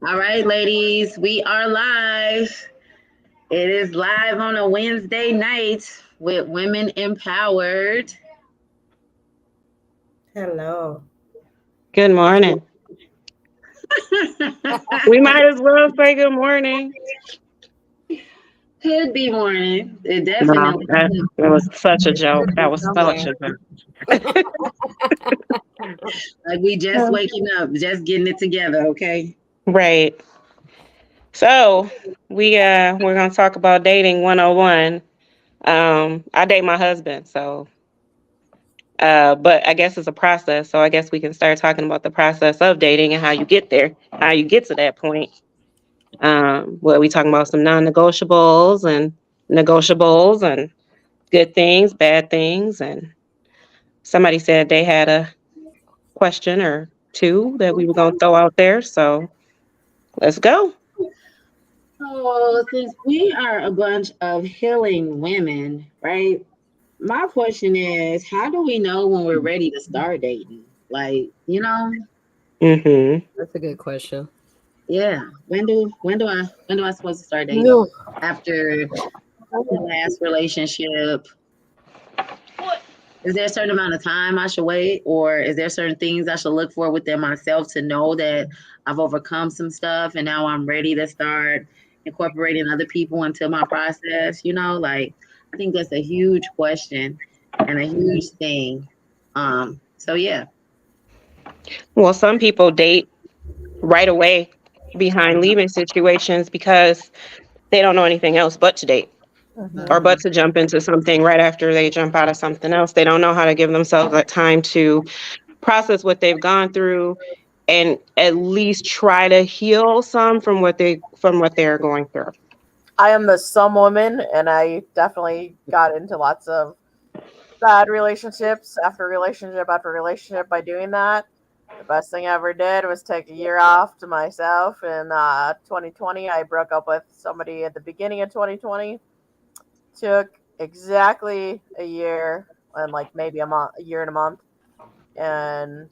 All right, ladies, we are live. It is live on a Wednesday night with Women Empowered. Hello. Good morning. We might as well say good morning. Could be morning. It No, definitely that was such a joke. Should That be was such somewhere. a joke. like we just waking up, just getting it together. Okay. Right. So we're gonna talk about dating 101. I date my husband, so but I guess it's a process. So I guess we can start talking about the process of dating and how you get there, how you get to that point. Well, we talking about some non-negotiables and negotiables and good things, bad things, and somebody said they had a question or two that we were going to throw out there. So let's go. So, since we are a bunch of healing women, right? My question is, how do we know when we're ready to start dating? Like, Hmm. That's a good question. yeah. When do I supposed to start dating? No. After the last relationship, is there a certain amount of time I should wait, or is there certain things I should look for within myself to know that I've overcome some stuff and now I'm ready to start incorporating other people into my process? Like I think that's a huge question and a huge thing. So yeah. Well, some people date right away behind leaving situations because they don't know anything else but to date or Mhm. but to jump into something right after they jump out of something else. They don't know how to give themselves that time to process what they've gone through and at least try to heal some from what they're going through. I am the some woman, and I definitely got into lots of bad relationships after relationship by doing that. The best thing I ever did was take a year off to myself in 2020. I broke up with somebody at the beginning of 2020. Took exactly a year and like maybe a year and a month, and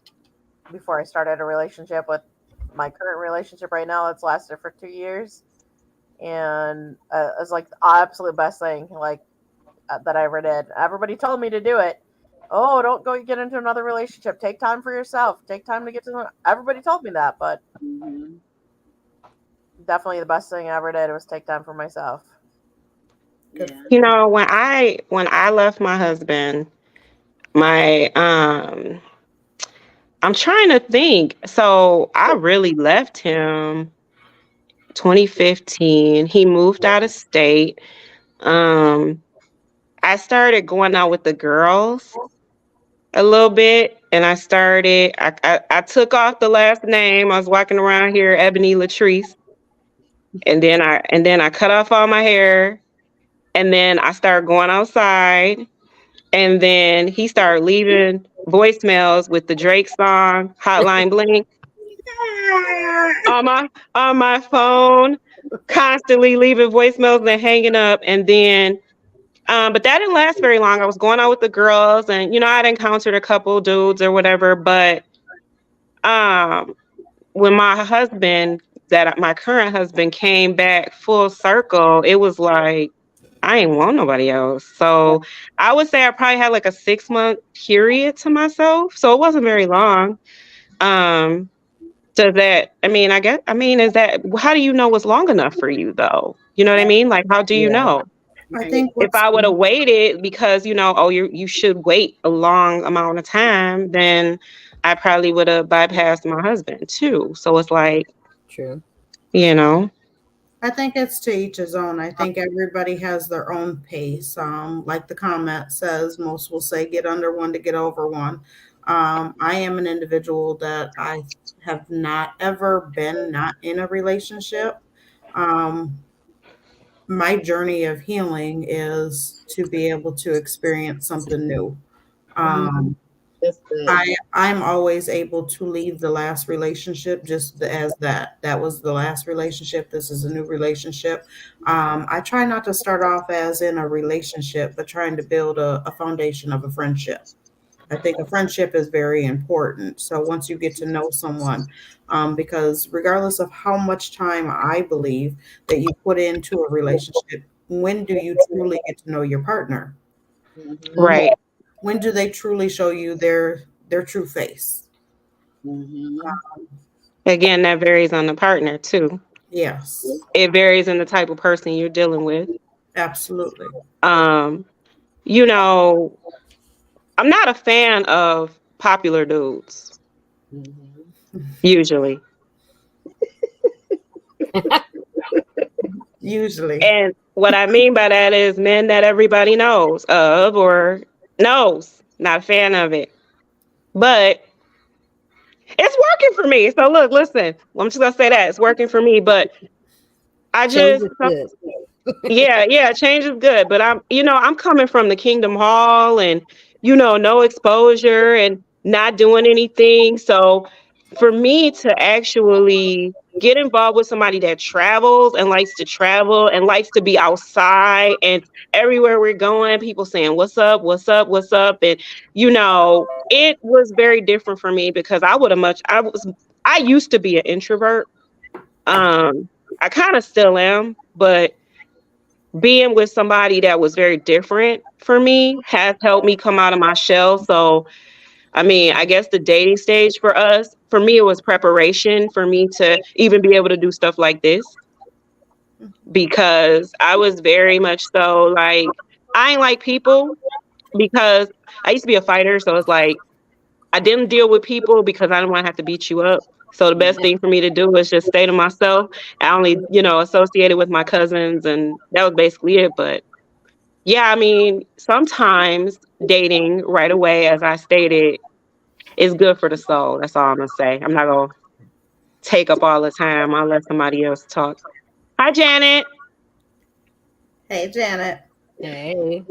before I started a relationship with my current relationship right now, it's lasted for 2 years, and it's like the absolute best thing that I ever did. Everybody told me to do it. Oh, don't go get into another relationship. Take time for yourself. Take time to get to know. Everybody told me that, but Mhm. definitely the best thing I ever did was take time for myself. Good Yeah. for You you. know, when I left my husband, my I'm trying to think. So I really left him 2015. He moved out of state. Um, I started going out with the girls a little bit, and I took off the last name. I was walking around here, Ebony Latrice, and then I cut off all my hair, and then I started going outside, and then he started leaving voicemails with the Drake song Hotline Bling on my phone, constantly leaving voicemails and hanging up, and then but that didn't last very long. I was going out with the girls, and I'd encountered a couple dudes or whatever, but um when my current husband came back full circle, it was like I ain't want nobody else. So I would say I probably had like a 6 month period to myself. So it wasn't very long. Um, does that, is that, how do you know what's long enough for you though? You know what I mean? Like, how do you Yeah. know? I Right. think If what's I would have waited because, oh, you should wait a long amount of time, then I probably would have bypassed my husband too. So it's like, true. you know, I think it's to each his own. I think everybody has their own pace. Like the comment says, most will say get under one to get over one. I am an individual that I have not ever been not in a relationship. Um, my journey of healing is to be able to experience something new. Mhm. Um, That's good. I'm always able to leave the last relationship just as that. That was the last relationship. This is a new relationship. I try not to start off as in a relationship, but trying to build a foundation of a friendship. I think a friendship is very important. So once you get to know someone, because regardless of how much time I believe that you put into a relationship, when do you truly get to know your partner? Mhm. Right. When do they truly show you their true face? Mhm. Again, that varies on the partner too. Yes, It varies in the type of person you're dealing with. absolutely. Um, you know, I'm not a fan of popular dudes, Mhm. usually. Usually. And what I mean by that is men that everybody knows of or knows. Not a fan of it. But it's working for me. So look, listen, I'm just gonna say that it's working for me. But I Change just is good. yeah, change is good. But I'm coming from the Kingdom Hall and no exposure and not doing anything. So for me to actually get involved with somebody that travels and likes to travel and likes to be outside and everywhere we're going, people saying, "What's up? What's up? What's up?" And it was very different for me because I used to be an introvert. I kind of still am, but being with somebody that was very different for me has helped me come out of my shell. So, I mean, I guess the dating stage for me, it was preparation for me to even be able to do stuff like this because I was very much so like, I ain't like people because I used to be a fighter. So it's like, I didn't deal with people because I didn't want to have to beat you up. So the best thing for me to do was just stay to myself. I only, associated with my cousins, and that was basically it. But yeah, I mean, sometimes dating right away, as I stated, is good for the soul. That's all I'm gonna say. I'm not gonna take up all the time. I'll let somebody else talk. Hi, Janet. Hey, Janet. Hey.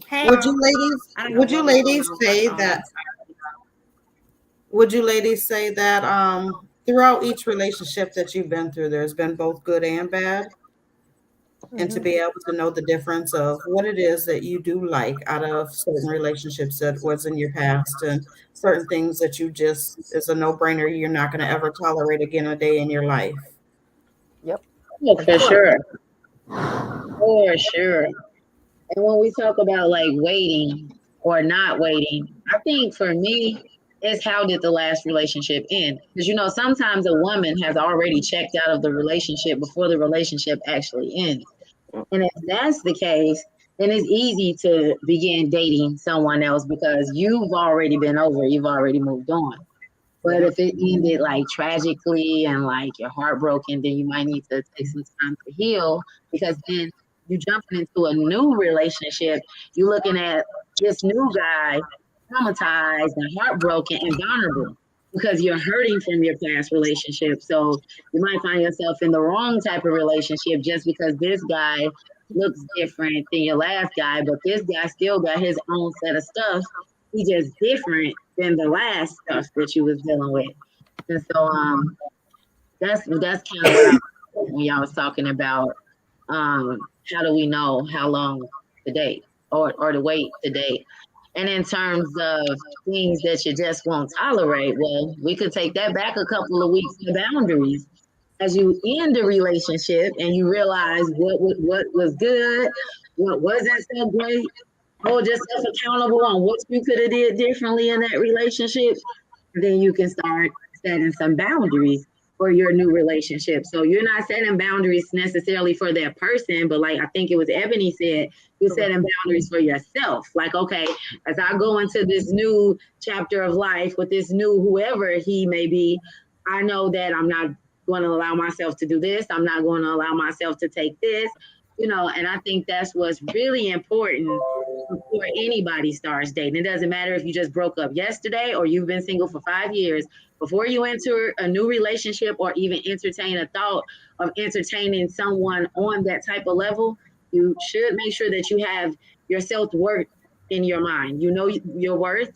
Hey, Would you ladies I don't know would you what was going ladies on with my say phone. that would you ladies say that throughout each relationship that you've been through there's been both good and bad? And to Mhm. be able to know the difference of what it is that you do like out of certain relationships that was in your past and certain things that you just is a no-brainer you're not going to ever tolerate again a day in your life. Yep. Oh, for sure. For sure. And when we talk about like waiting or not waiting, I think for me, it's how did the last relationship end? Because sometimes a woman has already checked out of the relationship before the relationship actually ends. And if that's the case, then it's easy to begin dating someone else because you've already been over, you've already moved on. But if it ended like tragically and like you're heartbroken, then you might need to take some time to heal because then you jumping into a new relationship. You're looking at this new guy traumatized and heartbroken and vulnerable because you're hurting from your past relationship. So you might find yourself in the wrong type of relationship just because this guy looks different than your last guy, but this guy still got his own set of stuff. He just different than the last stuff that you was dealing with. And so that's kind of what I when y'all was talking about how do we know how long to date or to wait to date. And in terms of things that you just won't tolerate, well, we could take that back a couple of weeks to boundaries. As you end the relationship and you realize what was good, what wasn't so great, hold yourself accountable on what you could have did differently in that relationship, then you can start setting some boundaries for your new relationship. So you're not setting boundaries necessarily for that person, but like I think it was Ebony said, you're setting boundaries for yourself. Like, okay, as I go into this new chapter of life with this new whoever he may be, I know that I'm not going to allow myself to do this. I'm not going to allow myself to take this, and I think that's what's really important before anybody starts dating. It doesn't matter if you just broke up yesterday or you've been single for 5 years. Before you enter a new relationship or even entertain a thought of entertaining someone on that type of level, you should make sure that you have your self-worth in your mind. You know your worth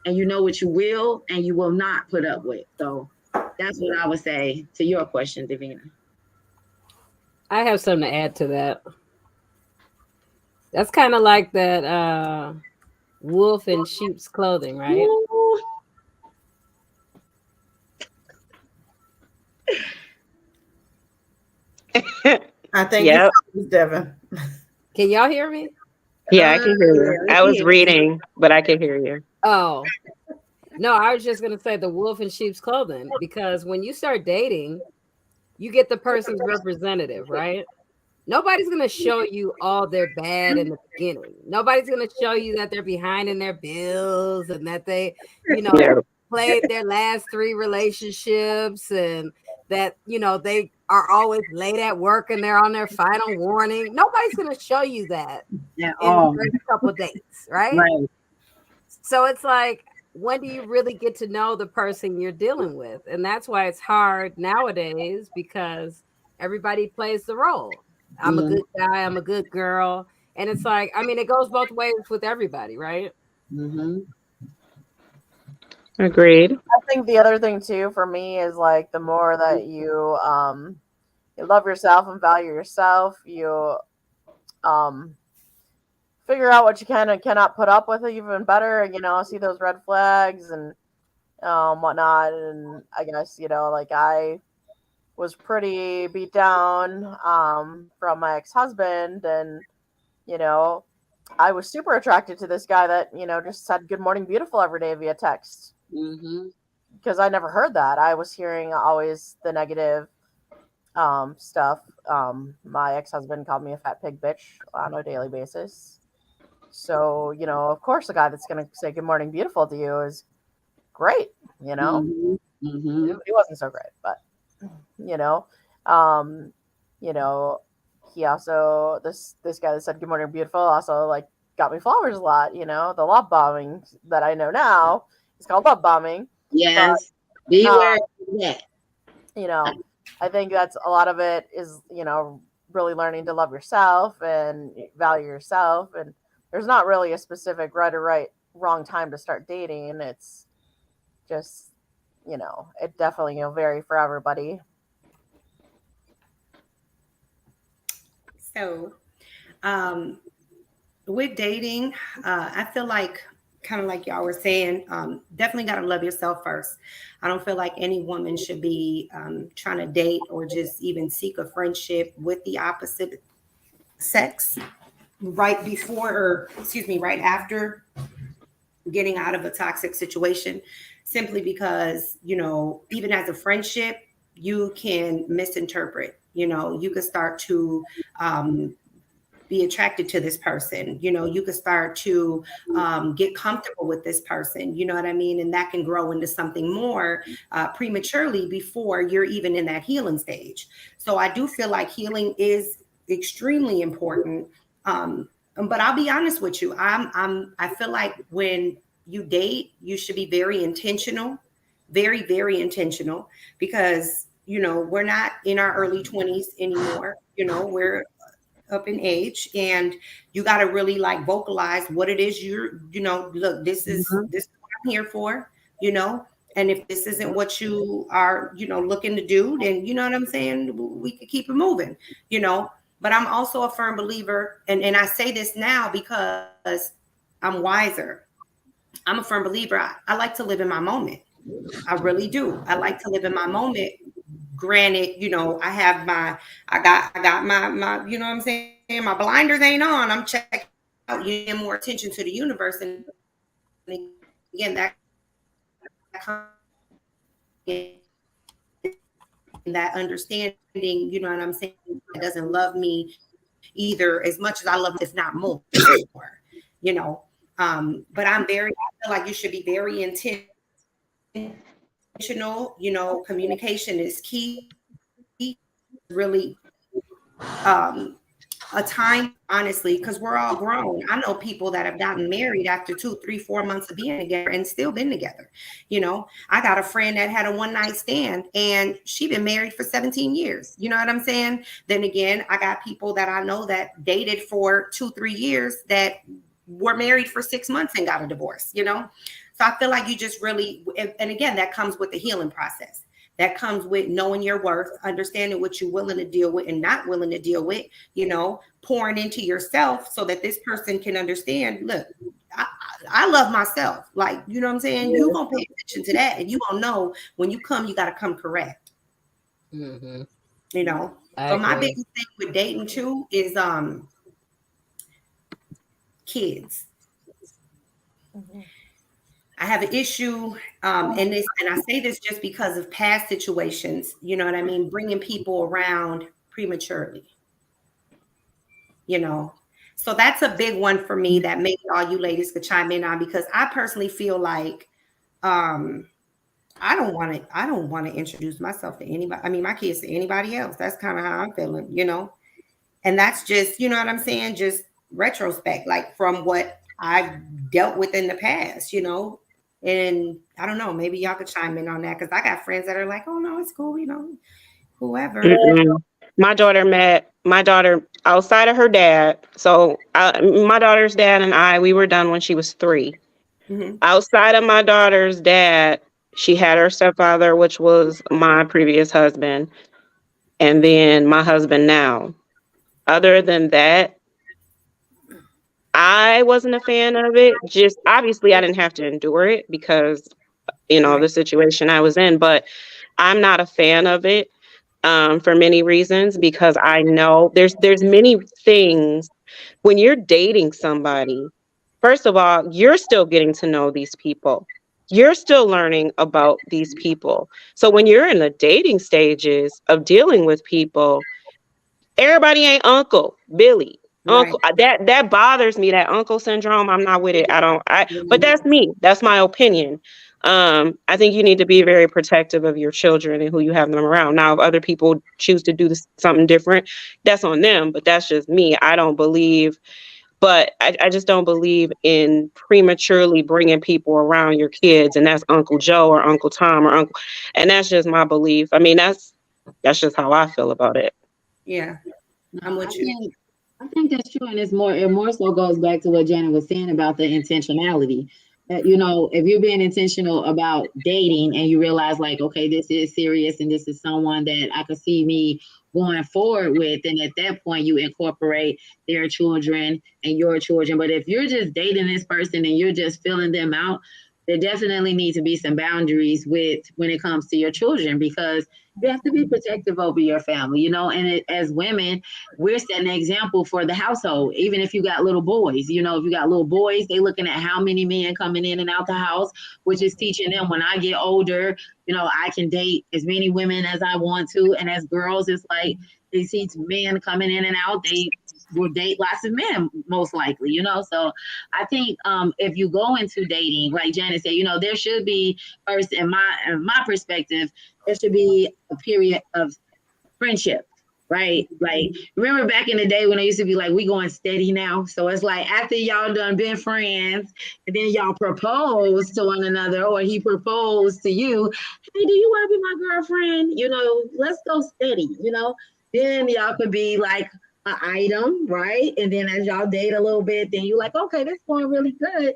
and you know what you will and you will not put up with. So that's what I would say to your question, Davina. I have something to add to that. That's kind of like that wolf in sheep's clothing, right? Ooh. I think Yep. it's Devin. Can y'all hear me? Yeah, I can hear you. Yeah, I was yeah. reading, but I can hear you. Oh, no, I was just gonna say the wolf in sheep's clothing, because when you start dating, you get the person's representative, right? Nobody's gonna show you all their bad in the beginning. Nobody's gonna show you that they're behind in their bills and that they, Yeah. played their last 3 relationships and that, they are always late at work and they're on their final warning. Nobody's gonna show you that At in all. the first couple dates, right? Right. So it's like, when do you really get to know the person you're dealing with? And that's why it's hard nowadays, because everybody plays the role. I'm a good guy, I'm a good girl. And it's like, I mean, it goes both ways with everybody, right? Mm-hmm. Agreed. I think the other thing too for me is like the more that you love yourself and value yourself, you figure out what you can and cannot put up with even better, see those red flags and whatnot. And I guess, like I was pretty beat down from my ex-husband, and I was super attracted to this guy that just said good morning beautiful every day via text, Mm-hmm. because I never heard that. I was hearing always the negative stuff. My ex-husband called me a fat pig bitch on a daily basis. So, of course, the guy that's going to say good morning beautiful to you is great, Mm-hmm. Mm-hmm. He wasn't so great, but um, he also, this guy that said good morning beautiful also like got me flowers a lot, the love bombing that I know now is called love bombing. Yes. Beware of that. I think that's a lot of it is, really learning to love yourself and value yourself. And there's not really a specific right or wrong time to start dating. It's just, it definitely vary for everybody. So, with dating, I feel like, kind of like y'all were saying, definitely got to love yourself first. I don't feel like any woman should be trying to date or just even seek a friendship with the opposite sex right before, or excuse me, right after getting out of a toxic situation, simply because, even as a friendship, you can misinterpret, you could start to be attracted to this person. You could start to get comfortable with this person. You know what I mean? And that can grow into something more prematurely before you're even in that healing stage. So I do feel like healing is extremely important. But I'll be honest with you. I feel like when you date, you should be very intentional, very, very intentional, because, we're not in our early 20s anymore. We're up in age, and you got to really like vocalize what it is look, this is what I'm here for, and if this isn't what you are, looking to do, then you know what I'm saying, we could keep it moving, but I'm also a firm believer, and I say this now because I'm wiser. I'm a firm believer. I like to live in my moment. I really do. I like to live in my moment. Granted, I got my, you know what I'm saying? My blinders ain't on. I'm checking out, more attention to the universe. And again, that understanding, you know what I'm saying? It doesn't love me either as much as I love, if not more, but I feel like you should be very intentional. Communication is key. Really, a time, honestly, because we're all grown. I know people that have gotten married after 2, 3, 4 months of being together and still been together. I got a friend that had a one night stand and she been married for 17 years. You know what I'm saying? Then again, I got people that I know that dated for 2, 3 years that were married for 6 months and got a divorce, So I feel like you just really, and again, that comes with the healing process. That comes with knowing your worth, understanding what you're willing to deal with and not willing to deal with, pouring into yourself so that this person can understand, look, I love myself. Like, you know what I'm saying? You're going to pay attention to that, and you going to know when you come, you got to come correct. Mm-hmm. You know? I So my agree. biggest thing with dating too is kids. I have an issue, and I say this just because of past situations. You know what I mean? Bringing people around prematurely. You know, so that's a big one for me that maybe all you ladies could chime in on, because I personally feel like I don't want to introduce myself to anybody. I mean, my kids to anybody else. That's kind of how I'm feeling, you know. And that's just, you know what I'm saying? Just retrospect, like from what I've dealt with in the past, you know. And I don't know, maybe y'all could chime in on that, because I got friends that are like, oh no, it's cool, you know, whoever. Mm-mm. My daughter met my daughter outside of her dad. So my daughter's dad and we were done when she was 3. Mhm. Outside of my daughter's dad, she had her stepfather, which was my previous husband, and then my husband now. Other than that, I wasn't a fan of it. Just obviously, I didn't have to endure it because, Right. the situation I was in, but I'm not a fan of it for many reasons, because I know there's many things when you're dating somebody. First of all, you're still getting to know these people. You're still learning about these people. So when you're in the dating stages of dealing with people, everybody ain't Uncle Billy. Right. Uncle that bothers me, that uncle syndrome. I'm not with it. But that's me. That's my opinion. I think you need to be very protective of your children and who you have them around. Now, if other people choose to do something different, that's on them. But that's just me. I just don't believe in prematurely bringing people around your kids, and that's Uncle Joe or Uncle Tom or Uncle. And that's just my belief. I mean, that's just how I feel about it. Yeah. I'm No, with you. I think that's true, and it more so goes back to what Janet was saying about the intentionality. If you're being intentional about dating and you realize like, okay, this is serious and this is someone that I could see me going forward with, and at that point you incorporate their children and your children. But if you're just dating this person and you're just filling them out, there definitely need to be some boundaries with when it comes to your children, because you have to be protective over your family, and as women, we're setting an example for the household. Even if you got little boys, if you got little boys, they looking at how many men coming in and out the house, which is teaching them when I get older, I can date as many women as I want to. And as girls, it's like they see men coming in and out, they will date lots of men, most likely, So I think if you go into dating, like Janet said, there should be, first in my perspective, there should be a period of friendship, right? Like, remember back in the day when it used to be like, we going steady now. So it's like after y'all done been friends and then y'all propose to one another, or he proposed to you, hey, do you want to be my girlfriend? Let's go steady, Then y'all could be like an item, right? And then as y'all date a little bit, then you're like, okay, that's going really good.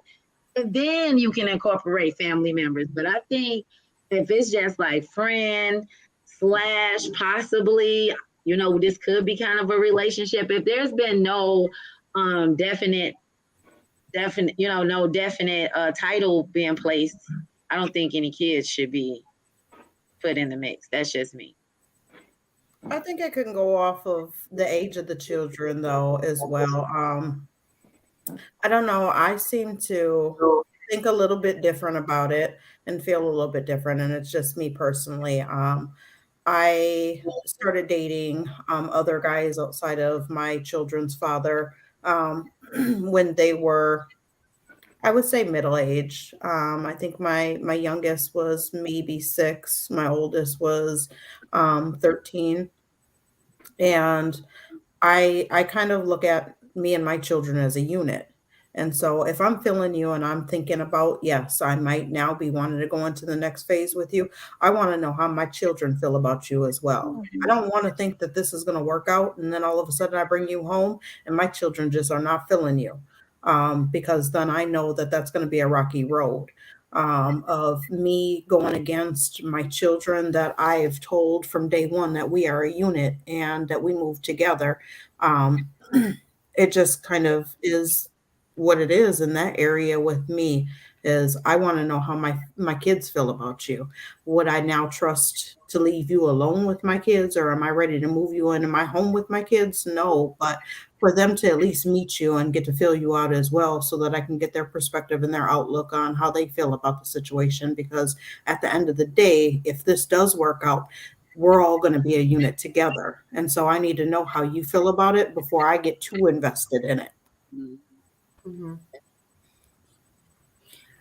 And then you can incorporate family members. But I think if it's just like friend / possibly, this could be kind of a relationship. If there's been no definite, no definite title being placed, I don't think any kids should be put in the mix. That's just me. I think I can go off of the age of the children though as well. I don't know. I seem to think a little bit different about it and feel a little bit different, and it's just me personally. I started dating other guys outside of my children's father when they were, I would say, middle age. I think my youngest was maybe 6. My oldest was 13, and I kind of look at me and my children as a unit. And so if I'm feeling you and I'm thinking about, yes, I might now be wanting to go into the next phase with you, I want to know how my children feel about you as well. I don't want to think that this is going to work out and then all of a sudden I bring you home and my children just are not feeling you. Because then I know that that's going to be a rocky road. Of me going against my children that I have told from day one that we are a unit and that we move together. It just kind of is what it is in that area with me is I want to know how my kids feel about you. Would I now trust to leave you alone with my kids, or am I ready to move you into my home with my kids? No, but for them to at least meet you and get to feel you out as well, so that I can get their perspective and their outlook on how they feel about the situation. Because at the end of the day, if this does work out, we're all going to be a unit together. And so I need to know how you feel about it before I get too invested in it. Mhm.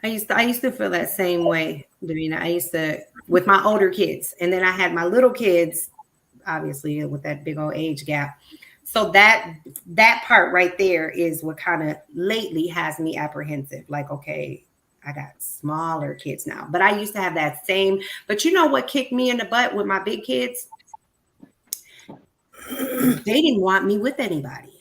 I used to feel that same way, Davina. I used to, with my older kids, and then I had my little kids, obviously with that big old age gap. So that part right there is what kind of lately has me apprehensive. Like, okay, I got smaller kids now, but I used to have that same. But you know what kicked me in the butt with my big kids? They didn't want me with anybody.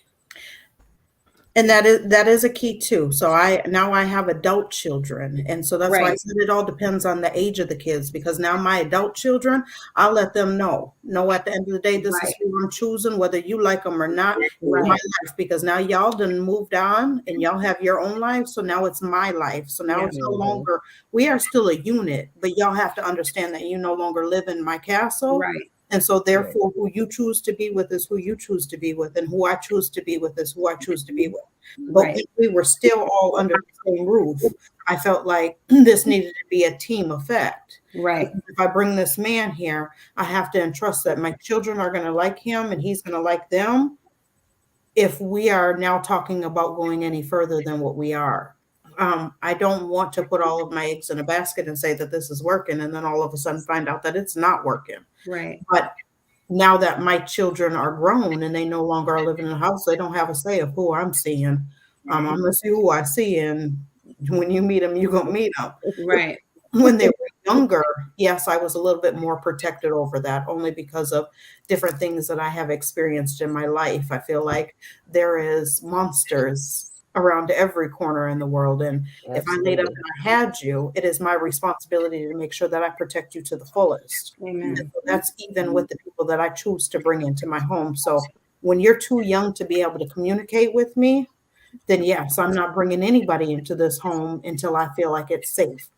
And that is a key too. So I have adult children. And so that's why I Right. said it all depends on the age of the kids, because now my adult children, I'll let them know at the end of the day, this is Right. who I'm choosing, whether you like them or not, Right. my life, because now y'all done moved on and y'all have your own life. So now it's my life. So now Yeah. it's no longer, we are still a unit, but y'all have to understand that you no longer live in my castle. Right. And so therefore, who you choose to be with is who you choose to be with, and who I choose to be with is who I choose to be with. But Right. we were still all under the same roof. I felt like this needed to be a team effect. Right. If I bring this man here, I have to entrust that my children are going to like him and he's going to like them. If we are now talking about going any further than what we are, I don't want to put all of my eggs in a basket and say that this is working, and then all of a sudden find out that it's not working. Right. But now that my children are grown and they no longer are living in the house, they don't have a say of who I'm seeing. I'm gonna see who I see, and when you meet them, you're gonna meet them. Right. When they were younger, yes, I was a little bit more protected over that, only because of different things that I have experienced in my life. I feel like there is monsters around every corner in the world, and if I laid up and I had you, it is my responsibility to make sure that I protect you to the fullest. Amen. And so that's even with the people that I choose to bring into my home. So when you're too young to be able to communicate with me, then yes, I'm not bringing anybody into this home until I feel like it's safe.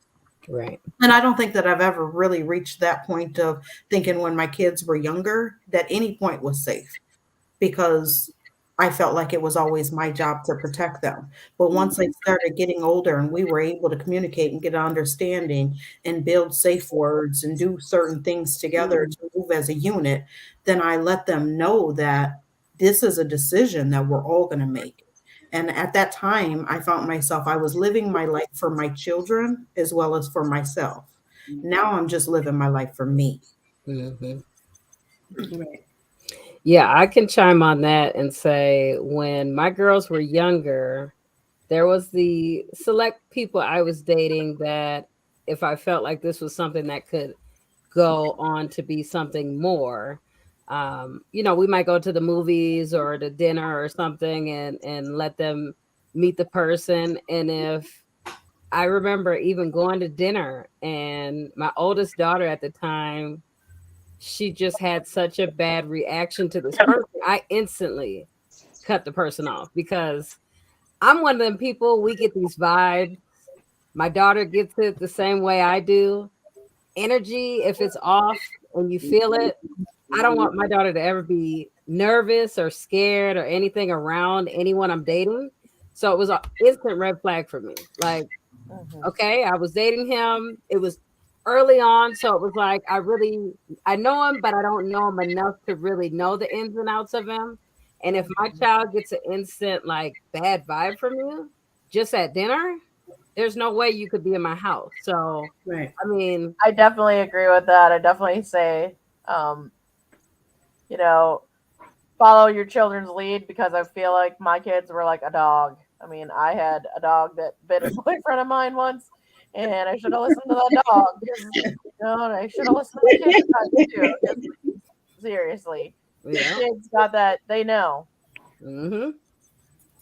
Right. And I don't think that I've ever really reached that point of thinking when my kids were younger that any point was safe, because I felt like it was always my job to protect them. But once they started getting older and we were able to communicate and get an understanding and build safe words and do certain things together to move as a unit, then I let them know that this is a decision that we're all going to make. And at that time, I found myself, I was living my life for my children as well as for myself. Now I'm just living my life for me. Mm-hmm. Right. Yeah, I can chime on that and say when my girls were younger, there was the select people I was dating that if I felt like this was something that could go on to be something more, we might go to the movies or to dinner or something and let them meet the person. And if I remember even going to dinner and my oldest daughter at the time, she just had such a bad reaction to this person, I instantly cut the person off because I'm one of them people, we get these vibes. My daughter gets it the same way I do. Energy, if it's off and you feel it, I don't want my daughter to ever be nervous or scared or anything around anyone I'm dating. So it was an instant red flag for me. Like, okay, I was dating him. It was early on, so it was like I know him, but I don't know him enough to really know the ins and outs of him. And if my child gets an instant like bad vibe from you just at dinner, there's no way you could be in my house. So Right. I mean, I definitely agree with that. I definitely say, follow your children's lead, because I feel like my kids were like a dog. I mean, I had a dog that bit a boyfriend of mine once, and I should have listened to that dog. And I should have listened to the kids too. 'Cause seriously, yeah. kids got that. They know. Mm-hmm.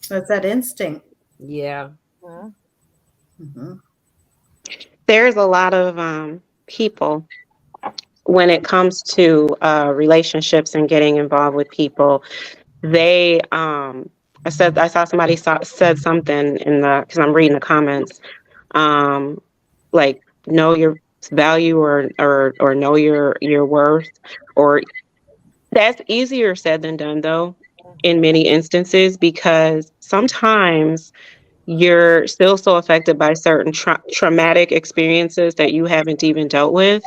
That's that instinct. Yeah. Mhm. Mm-hmm. There's a lot of people when it comes to relationships and getting involved with people. They I saw somebody said something in the, because I'm reading the comments, like know your value or know your worth, or that's easier said than done though in many instances, because sometimes you're still so affected by certain traumatic experiences that you haven't even dealt with,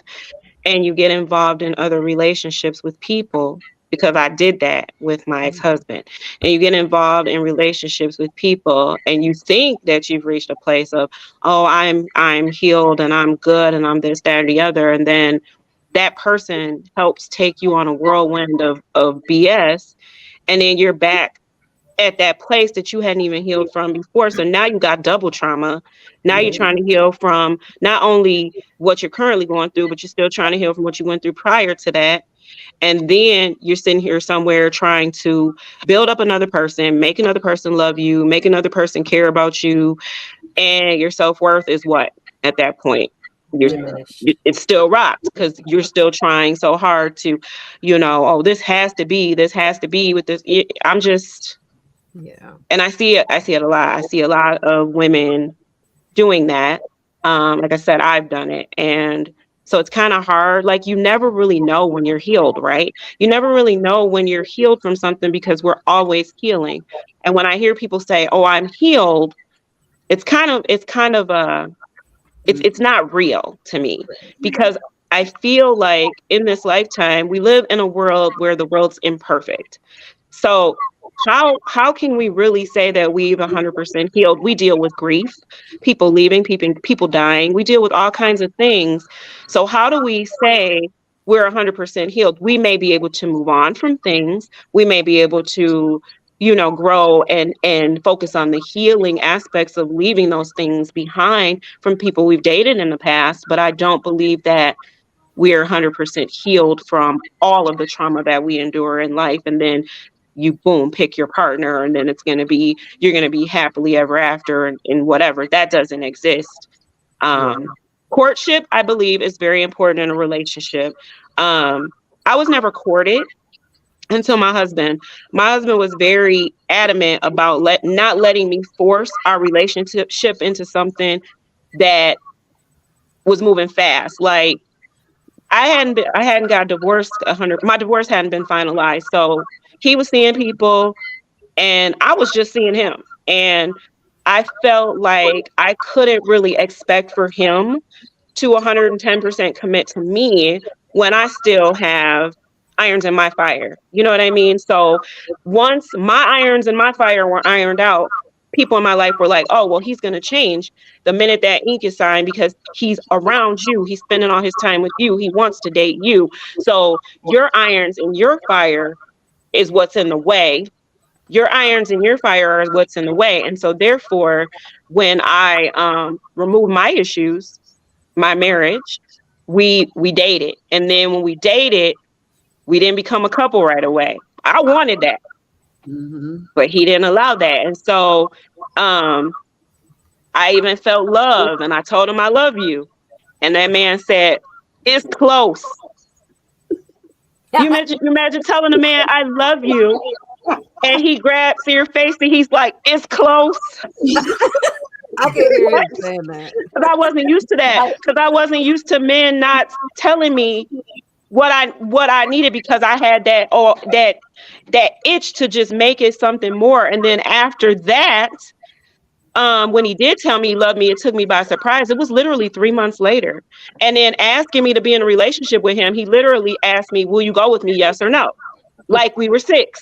and you get involved in other relationships with people, because I did that with my ex-husband. And you get involved in relationships with people and you think that you've reached a place of, oh, I'm healed and I'm good and I'm this, that, or the other. And then that person helps take you on a whirlwind of BS. And then you're back at that place that you hadn't even healed from before. So now you got double trauma. Now you're trying to heal from not only what you're currently going through, but you're still trying to heal from what you went through prior to that. And then you're sitting here somewhere trying to build up another person, make another person love you, make another person care about you. And your self-worth is what at that point? It's still rocked, because you're still trying so hard to, oh, this has to be with this. I'm just, yeah. And I see it a lot. I see a lot of women doing that. Like I said, I've done it. And so it's kind of hard. Like, you never really know when you're healed, right? You never really know when you're healed from something, because we're always healing. And when I hear people say, oh, I'm healed, it's not real to me, because I feel like in this lifetime, we live in a world where the world's imperfect. So how can we really say that we've 100% healed? We deal with grief, people leaving, people dying. We deal with all kinds of things. So how do we say we're 100% healed? We may be able to move on from things. We may be able to, grow and focus on the healing aspects of leaving those things behind from people we've dated in the past. But I don't believe that we're 100% healed from all of the trauma that we endure in life. And then you boom, pick your partner, and then you're going to be happily ever after and whatever. That doesn't exist. Courtship, I believe, is very important in a relationship. I was never courted until my husband was very adamant about not letting me force our relationship into something that was moving fast. Like, I hadn't got divorced my divorce hadn't been finalized. So he was seeing people and I was just seeing him. And I felt like I couldn't really expect for him to 110% commit to me when I still have irons in my fire. You know what I mean? So once my irons in my fire were ironed out, people in my life were like, oh, well, he's going to change the minute that ink is signed, because he's around you. He's spending all his time with you. He wants to date you. So your irons in your fire is what's in the way. Your irons in your fire are what's in the way. And so therefore, when I removed my issues, my marriage, we dated. And then when we dated, we didn't become a couple right away. I wanted that. But he didn't allow that. And so I even felt love, and I told him I love you. And that man said, it's close. You imagine telling a man I love you, and he grabs your face and he's like, it's close. I can hear him saying that. Because I wasn't used to that. Because I wasn't used to men not telling me what I needed, because I had that itch to just make it something more. And then after that, when he did tell me he loved me, it took me by surprise. It was literally 3 months later. And then asking me to be in a relationship with him, he literally asked me, will you go with me, yes or no? Like we were 6.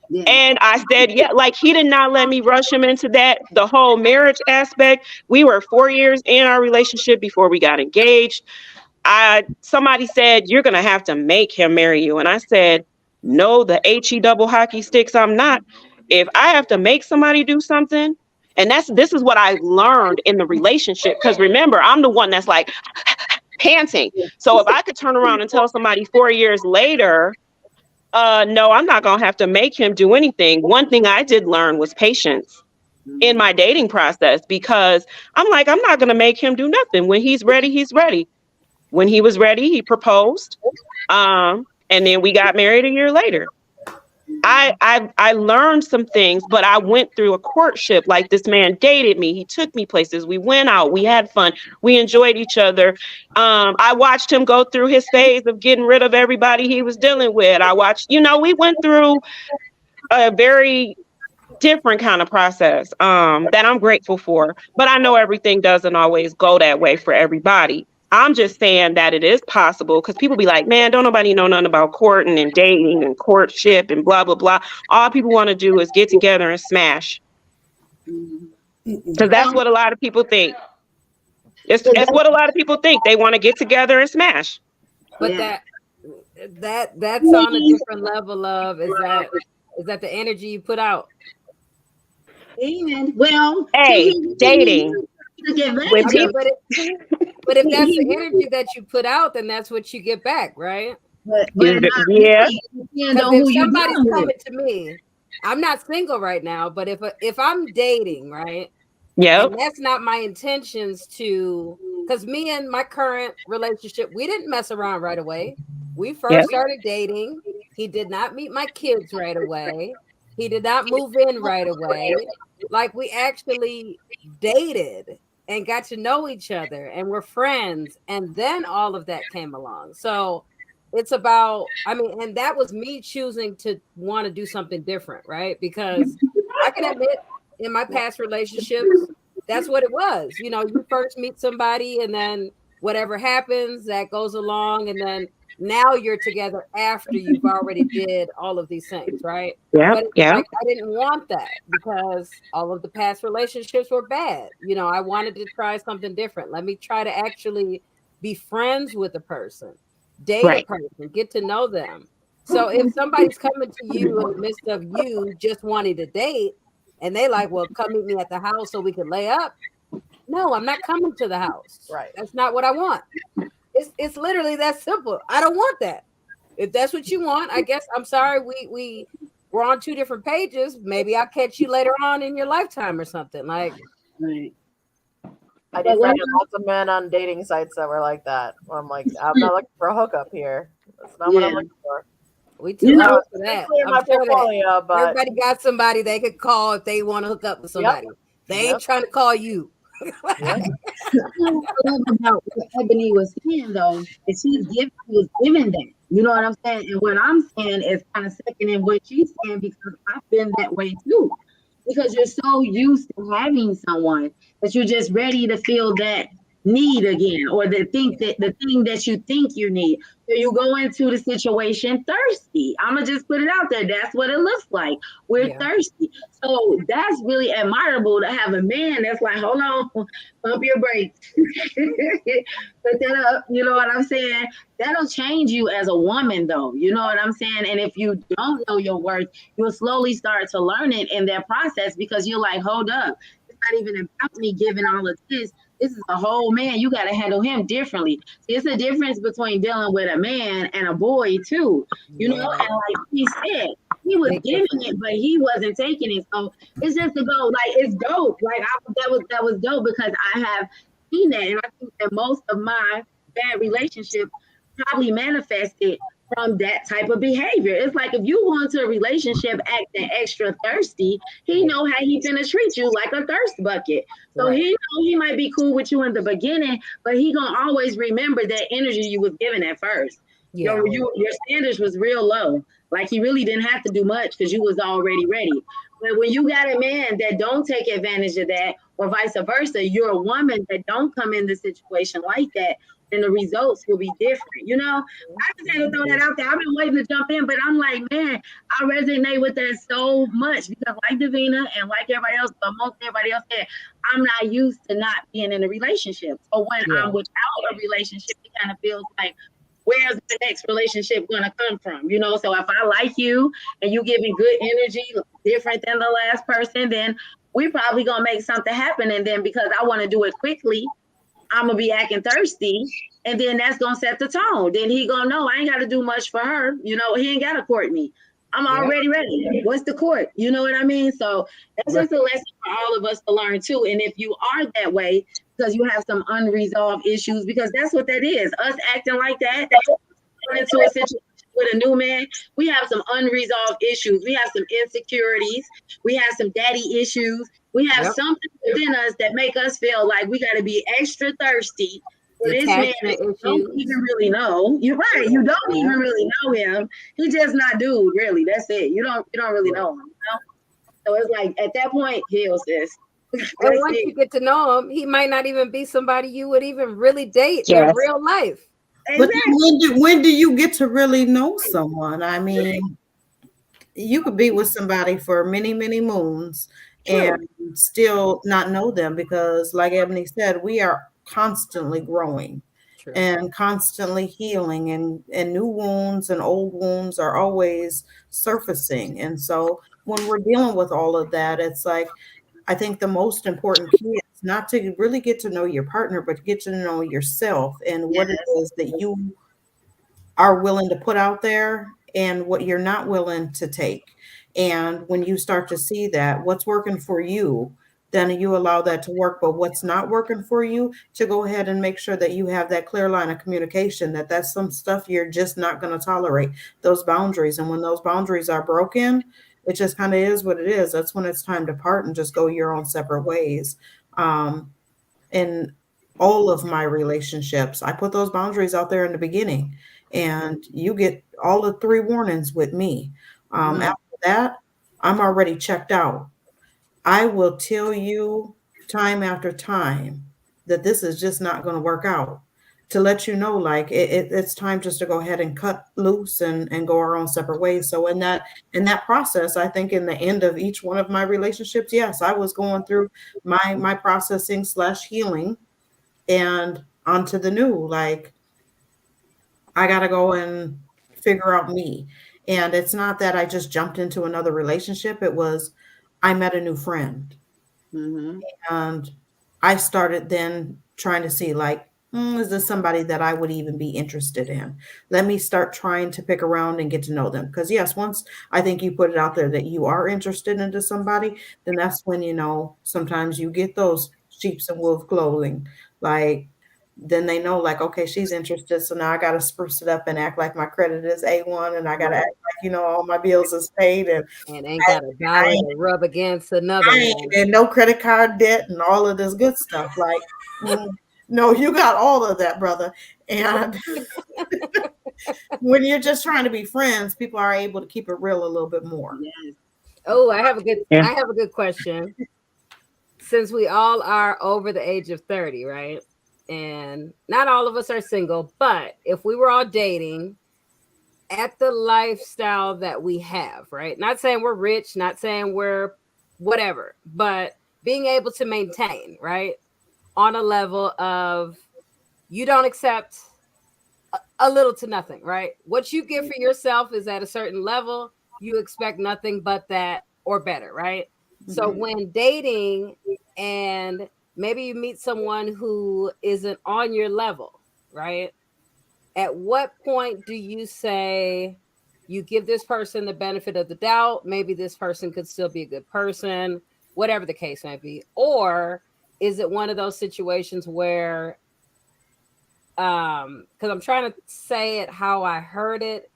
Yeah. And I said, yeah. Like, he did not let me rush him into that. The whole marriage aspect, we were 4 years in our relationship before we got engaged. Somebody said, you're going to have to make him marry you. And I said, no, the HE double hockey sticks, I'm not. If I have to make somebody do something, and this is what I learned in the relationship. Because remember, I'm the one that's like panting. So if I could turn around and tell somebody 4 years later, no, I'm not going to have to make him do anything. One thing I did learn was patience in my dating process, because I'm like, I'm not going to make him do nothing. When he's ready, he's ready. When he was ready, he proposed. And then we got married a year later. I learned some things, but I went through a courtship. Like, this man dated me. He took me places. We went out. We had fun. We enjoyed each other. I watched him go through his phase of getting rid of everybody he was dealing with. I watched, we went through a very different kind of process that I'm grateful for. But I know everything doesn't always go that way for everybody. I'm just saying that it is possible, because people be like, man, don't nobody know nothing about courting and dating and courtship and blah, blah, blah. All people want to do is get together and smash. Because that's what a lot of people think. It's what a lot of people think. They want to get together and smash. But Yeah. that's on a different level of, is that the energy you put out? And well, Hey, dating. to get back With to- I mean, but if that's the energy that you put out, then that's what you get back, right? but Yeah. depends on Because who if you're somebody's dealing coming with. to me, I'm not single right now, but if I'm dating, right, Yep. and that's not my intentions to, because me and my current relationship, we didn't mess around right away. We first Yep. started dating. He did not meet my kids right away. He did not move in right away. Like, we actually dated and got to know each other and we're friends. And then all of that came along. So it's about, and that was me choosing to want to do something different, right? Because I can admit, in my past relationships, that's what it was. You first meet somebody and then whatever happens, that goes along. And then now you're together after you've already did all of these things, right? Yep. But Yep. like, I didn't want that because all of the past relationships were bad. I wanted to try something different. Let me try to actually be friends with a person, date Right. a person, get to know them. So if somebody's coming to you in the midst of you just wanting to date, and they like, well, come meet me at the house so we can lay up. No, I'm not coming to the house. Right. That's not what I want. It's literally that simple. I don't want that. If that's what you want, I guess I'm sorry. We're on two different pages. Maybe I'll catch you later on in your lifetime or something. Like, Right. I did find lots of men on dating sites that were like that. Where I'm like, I'm not looking for a hookup here. That's not what I'm Yeah. looking for. we too old for It's that. clear my I'm sure that portfolio, but everybody got somebody they could call if they want to hook up with somebody. They ain't Yep. trying to call you. yep. What I love about what Ebony was saying though is she was giving that. You know what I'm saying? And what I'm saying is kind of seconding what she's saying, because I've been that way too. Because you're so used to having someone that you're just ready to feel that need again, or the thing that you think you need. So you go into the situation thirsty. I'm gonna just put it out there. That's what it looks like. We're Yeah. thirsty. So that's really admirable to have a man that's like, hold on, pump your brakes. Put that up. You know what I'm saying? That'll change you as a woman though. You know what I'm saying? And if you don't know your worth, you'll slowly start to learn it in that process, because you're like, hold up. It's not even about me giving all of this. This is a whole man. You got to handle him differently. See, it's a difference between dealing with a man and a boy too. You know, and like he said, he was Big giving difference. it, but he wasn't taking it. So it's just to go, like, it's dope. Like that was dope, because I have seen that, and I think that most of my bad relationships probably manifested from that type of behavior. It's like, if you go into a relationship acting extra thirsty, he know how he finna treat you like a thirst bucket. So Right. he know he might be cool with you in the beginning, but he gonna always remember that energy you was giving at first. Yeah. Your standards was real low. Like, he really didn't have to do much because you was already ready. But when you got a man that don't take advantage of that, or vice versa, you're a woman that don't come in the situation like that, then the results will be different. You know, I just had to throw that out there. I've been waiting to jump in, but I'm like, man, I resonate with that so much, because like Davina and like everybody else, but most everybody else said, I'm not used to not being in a relationship. So when Yeah. I'm without a relationship, it kind of feels like, where's the next relationship going to come from? You know, so if I like you and you give me good energy, different than the last person, then we probably going to make something happen. And then because I want to do it quickly, I'm going to be acting thirsty. And then that's going to set the tone. Then he going to know I ain't got to do much for her. You know, he ain't got to court me. I'm already ready. What's the court? You know what I mean? So that's just a lesson for all of us to learn too. And if you are that way, because you have some unresolved issues, because that's what that is. Us acting like that into a situation with a new man, we have some unresolved issues. We have some insecurities. We have some daddy issues. We have something within us that make us feel like we got to be extra thirsty for this man that you don't even really know. You're right. You don't even really know him. He just not dude, really. That's it. You don't really know him. You know? So it's like at that point, heal, sis. And once you get to know him, he might not even be somebody you would even really date in real life. But when do you get to really know someone? I mean, you could be with somebody for many, many moons and still not know them because, like Ebony said, we are constantly growing and constantly healing, and new wounds and old wounds are always surfacing. And so when we're dealing with all of that, it's like, I think the most important key is not to really get to know your partner, but get to know yourself and what it is that you are willing to put out there and what you're not willing to take. And when you start to see that what's working for you, then you allow that to work. But what's not working for you, to go ahead and make sure that you have that clear line of communication, that that's some stuff you're just not going to tolerate, those boundaries. And when those boundaries are broken, it just kind of is what it is. That's when it's time to part and just go your own separate ways. In all of my relationships, I put those boundaries out there in the beginning, and you get all the 3 warnings with me. After that, I'm already checked out. I will tell you time after time that this is just not going to work out, to let you know, like it's time just to go ahead and cut loose and go our own separate ways. So in that process, I think in the end of each one of my relationships, yes, I was going through my processing / healing and onto the new, like I got to go and figure out me. And it's not that I just jumped into another relationship. It was, I met a new friend. And I started then trying to see, like, is this somebody that I would even be interested in? Let me start trying to pick around and get to know them. Because yes, once I think you put it out there that you are interested into somebody, then that's when, sometimes you get those sheeps and wolf clothing. Like, then they know, like, okay, she's interested. So now I got to spruce it up and act like my credit is A1, and I got to act like, all my bills is paid, and ain't got a dollar to rub against another one. And no credit card debt and all of this good stuff. Like, no, you got all of that, brother. And when you're just trying to be friends, people are able to keep it real a little bit more. Oh, I have a good question. Since we all are over the age of 30, right? And not all of us are single, but if we were all dating at the lifestyle that we have, right? Not saying we're rich, not saying we're whatever, but being able to maintain, right? On a level of you don't accept a little to nothing, right? What you give for yourself is at a certain level. You expect nothing but that or better, right? So when dating and maybe you meet someone who isn't on your level, right? At what point do you say you give this person the benefit of the doubt? Maybe this person could still be a good person, whatever the case may be. Or is it one of those situations where, because I'm trying to say it how I heard it,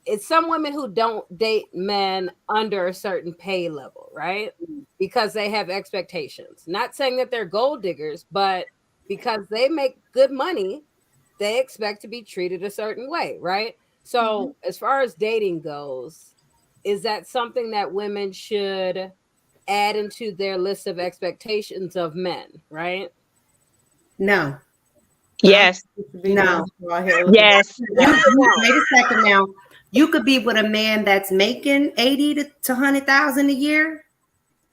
it's some women who don't date men under a certain pay level, right? Because they have expectations. Not saying that they're gold diggers, but because they make good money, they expect to be treated a certain way, right? So as far as dating goes, is that something that women should add into their list of expectations of men, right? No. Yes. No. Yes. Wait a second now. You could be with a man that's making 80 to 100,000 a year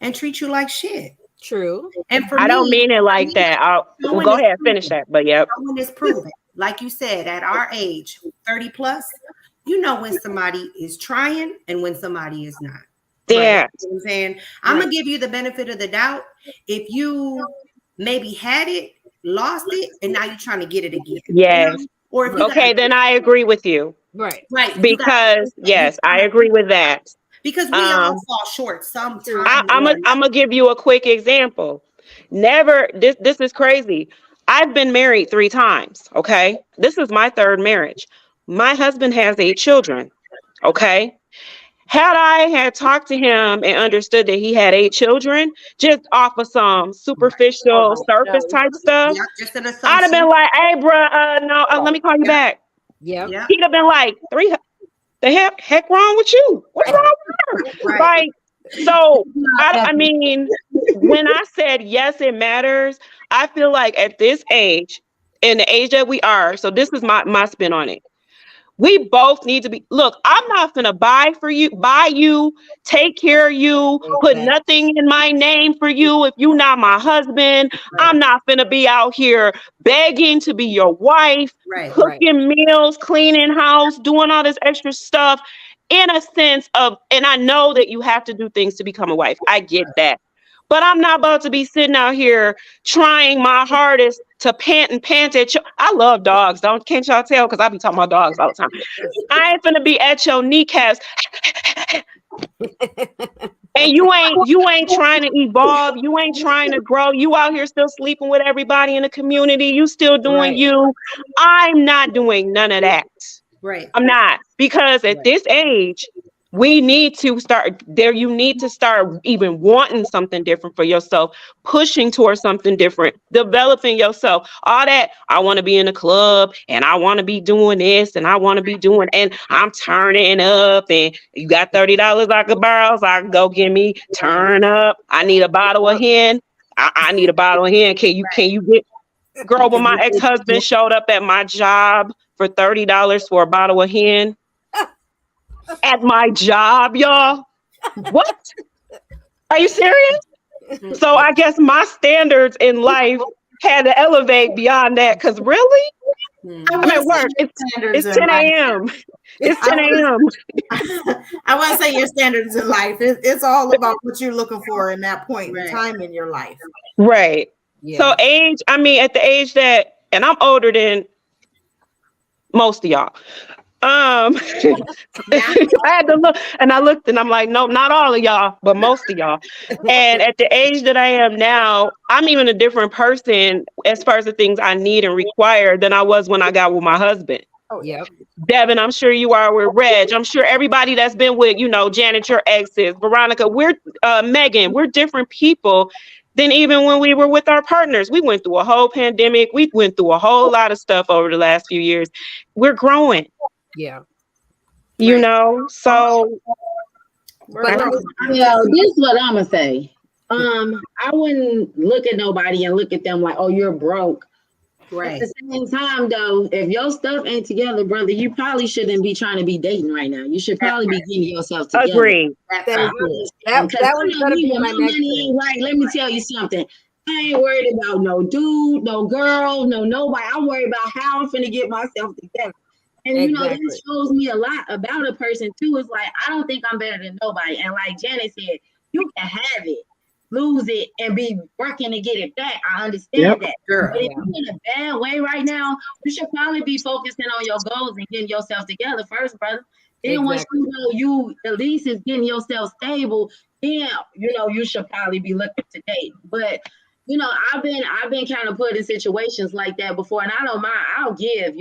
and treat you like shit. True. And for I don't mean it like that. Go ahead, finish that. But yep. Someone is proven, like you said, at our age, 30 plus, you know when somebody is trying and when somebody is not. Yeah. Right? You know what I'm saying? I'm gonna give you the benefit of the doubt. If you maybe had it, lost it, and now you're trying to get it again. Yes. Or if you okay, then I agree with you. Right. Because yes, I agree with that. Because we all fall short sometimes. I'm gonna give you a quick example. Never. This is crazy. I've been married 3 times. Okay, this is my 3rd marriage. My husband has 8 children. Okay. Had I had talked to him and understood that he had 8 children, just off of some superficial surface type stuff, Yeah, just an I'd have assumption. been like, "Hey, bruh, no, let me call you back." Yep. Yeah, He'd have been like, the heck wrong with you? What's wrong with her?" right. Like, so I mean, when I said yes, it matters, I feel like at this age, in the age that we are, so this is my spin on it. We both need to be, look, I'm not gonna buy you, take care of you, put Exactly. nothing in my name for you if you're not my husband. I'm not gonna be out here begging to be your wife, Right. cooking meals, cleaning house, doing all this extra stuff in a sense of, and I know that you have to do things to become a wife. I get that. But I'm not about to be sitting out here trying my hardest to pant at you. I love dogs. Can't y'all tell? Because I be talking about dogs all the time. I ain't finna be at your kneecaps. And you ain't trying to evolve. You ain't trying to grow. You out here still sleeping with everybody in the community. You still doing Right. you. I'm not doing none of that. Right. I'm not, because at this age, we need to start there. You need to start even wanting something different for yourself, pushing towards something different, developing yourself. All that, I want to be in a club and I want to be doing this and I want to be doing, and I'm turning up, and you got $30 I could borrow, so I can go get me turn up. I need a bottle of hen. I need a bottle of hen. Can you get, girl, when my ex-husband showed up at my job for $30 for a bottle of hen at my job, y'all. What? Are you serious? So I guess my standards in life had to elevate beyond that. Because really, I'm at work. It's 10 a.m. It's 10 a.m. I wouldn't say your standards in life. It's all about what you're looking for in that point in time in your life. Right. Yeah. So age, I mean, at the age that, and I'm older than most of y'all. I had to look, and I looked, and I'm like, no, not all of y'all, but most of y'all. And at the age that I am now, I'm even a different person as far as the things I need and require than I was when I got with my husband. Yep. Devin, I'm sure you are with Reg. I'm sure everybody that's been with, Janet, your exes, Veronica, Megan, we're different people than even when we were with our partners. We went through a whole pandemic. We went through a whole lot of stuff over the last few years. We're growing. Yeah. So. But this is what I'm gonna say. I wouldn't look at nobody and look at them like, oh, you're broke. Right. At the same time, though, if your stuff ain't together, brother, you probably shouldn't be trying to be dating right now. You should probably be getting yourself together. Agree. that was gonna be my next thing. Right. Let me tell you something. I ain't worried about no dude, no girl, no nobody. I'm worried about how I'm finna get myself together. And that shows me a lot about a person too. It's like, I don't think I'm better than nobody. And like Janet said, you can have it, lose it, and be working to get it back. I understand that. Sure. But if you're in a bad way right now, you should probably be focusing on your goals and getting yourself together first, brother. Then once you know you at least is getting yourself stable, then you should probably be looking to date. But I've been kind of put in situations like that before, and I don't mind. I'll give,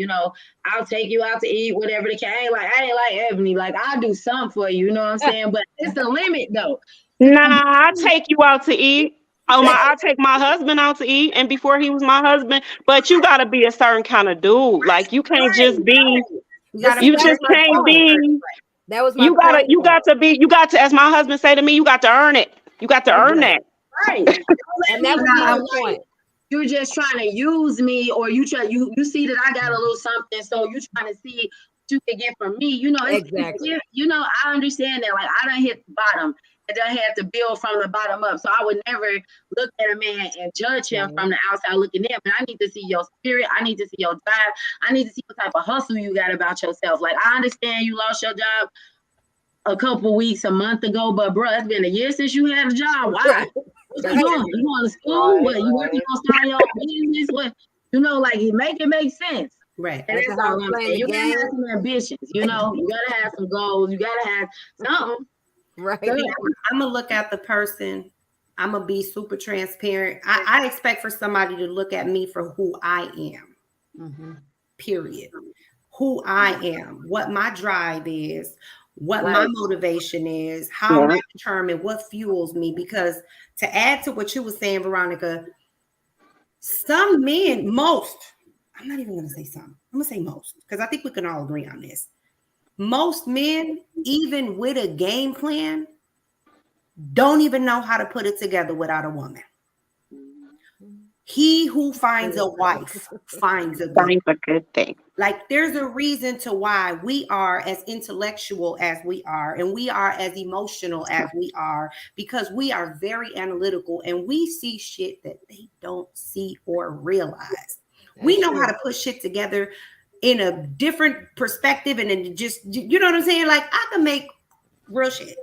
I'll take you out to eat, whatever the case. I ain't like Ebony. Like, I'll do something for you, you know what I'm saying? But it's a limit, though. Nah, I'll take you out to eat. I'll take my husband out to eat, and before he was my husband. But you gotta be a certain kind of dude. Like, you can't just be. You just can't be. That was my You got to, as my husband say to me, you got to earn it. You got to earn that. Right. And that was my point. You're just trying to use me, or you see that I got a little something, so you trying to see what you can get from me. Exactly. I understand that. Like, I done hit the bottom, and I had to build from the bottom up. So I would never look at a man and judge him from the outside looking in. But I need to see your spirit. I need to see your drive. I need to see what type of hustle you got about yourself. Like, I understand you lost your job a couple weeks, a month ago, but bro, it's been a year since you had a job. Why? What you doing? You going to school? What, you working on starting your business? What? Like, make it make sense. Right. And that's all I'm saying. You gotta have some ambitions, you gotta have some goals, you gotta have something. Right. I'm gonna look at the person. I'm gonna be super transparent. I expect for somebody to look at me for who I am. Period. who I am, what my drive is, what my Right. motivation is, how Yeah. I determine what fuels me. Because to add to what you were saying, Veronica, some men, most, I'm not even going to say some, I'm going to say most, because I think we can all agree on this. Most men, even with a game plan, don't even know how to put it together without a woman. He who finds a wife finds a good. Finds a good thing. Like, there's a reason to why we are as intellectual as we are, and we are as emotional as we are, because we are very analytical and we see shit that they don't see or realize. We know how to put shit together in a different perspective, and then just, you know what I'm saying? Like, I can make real shit.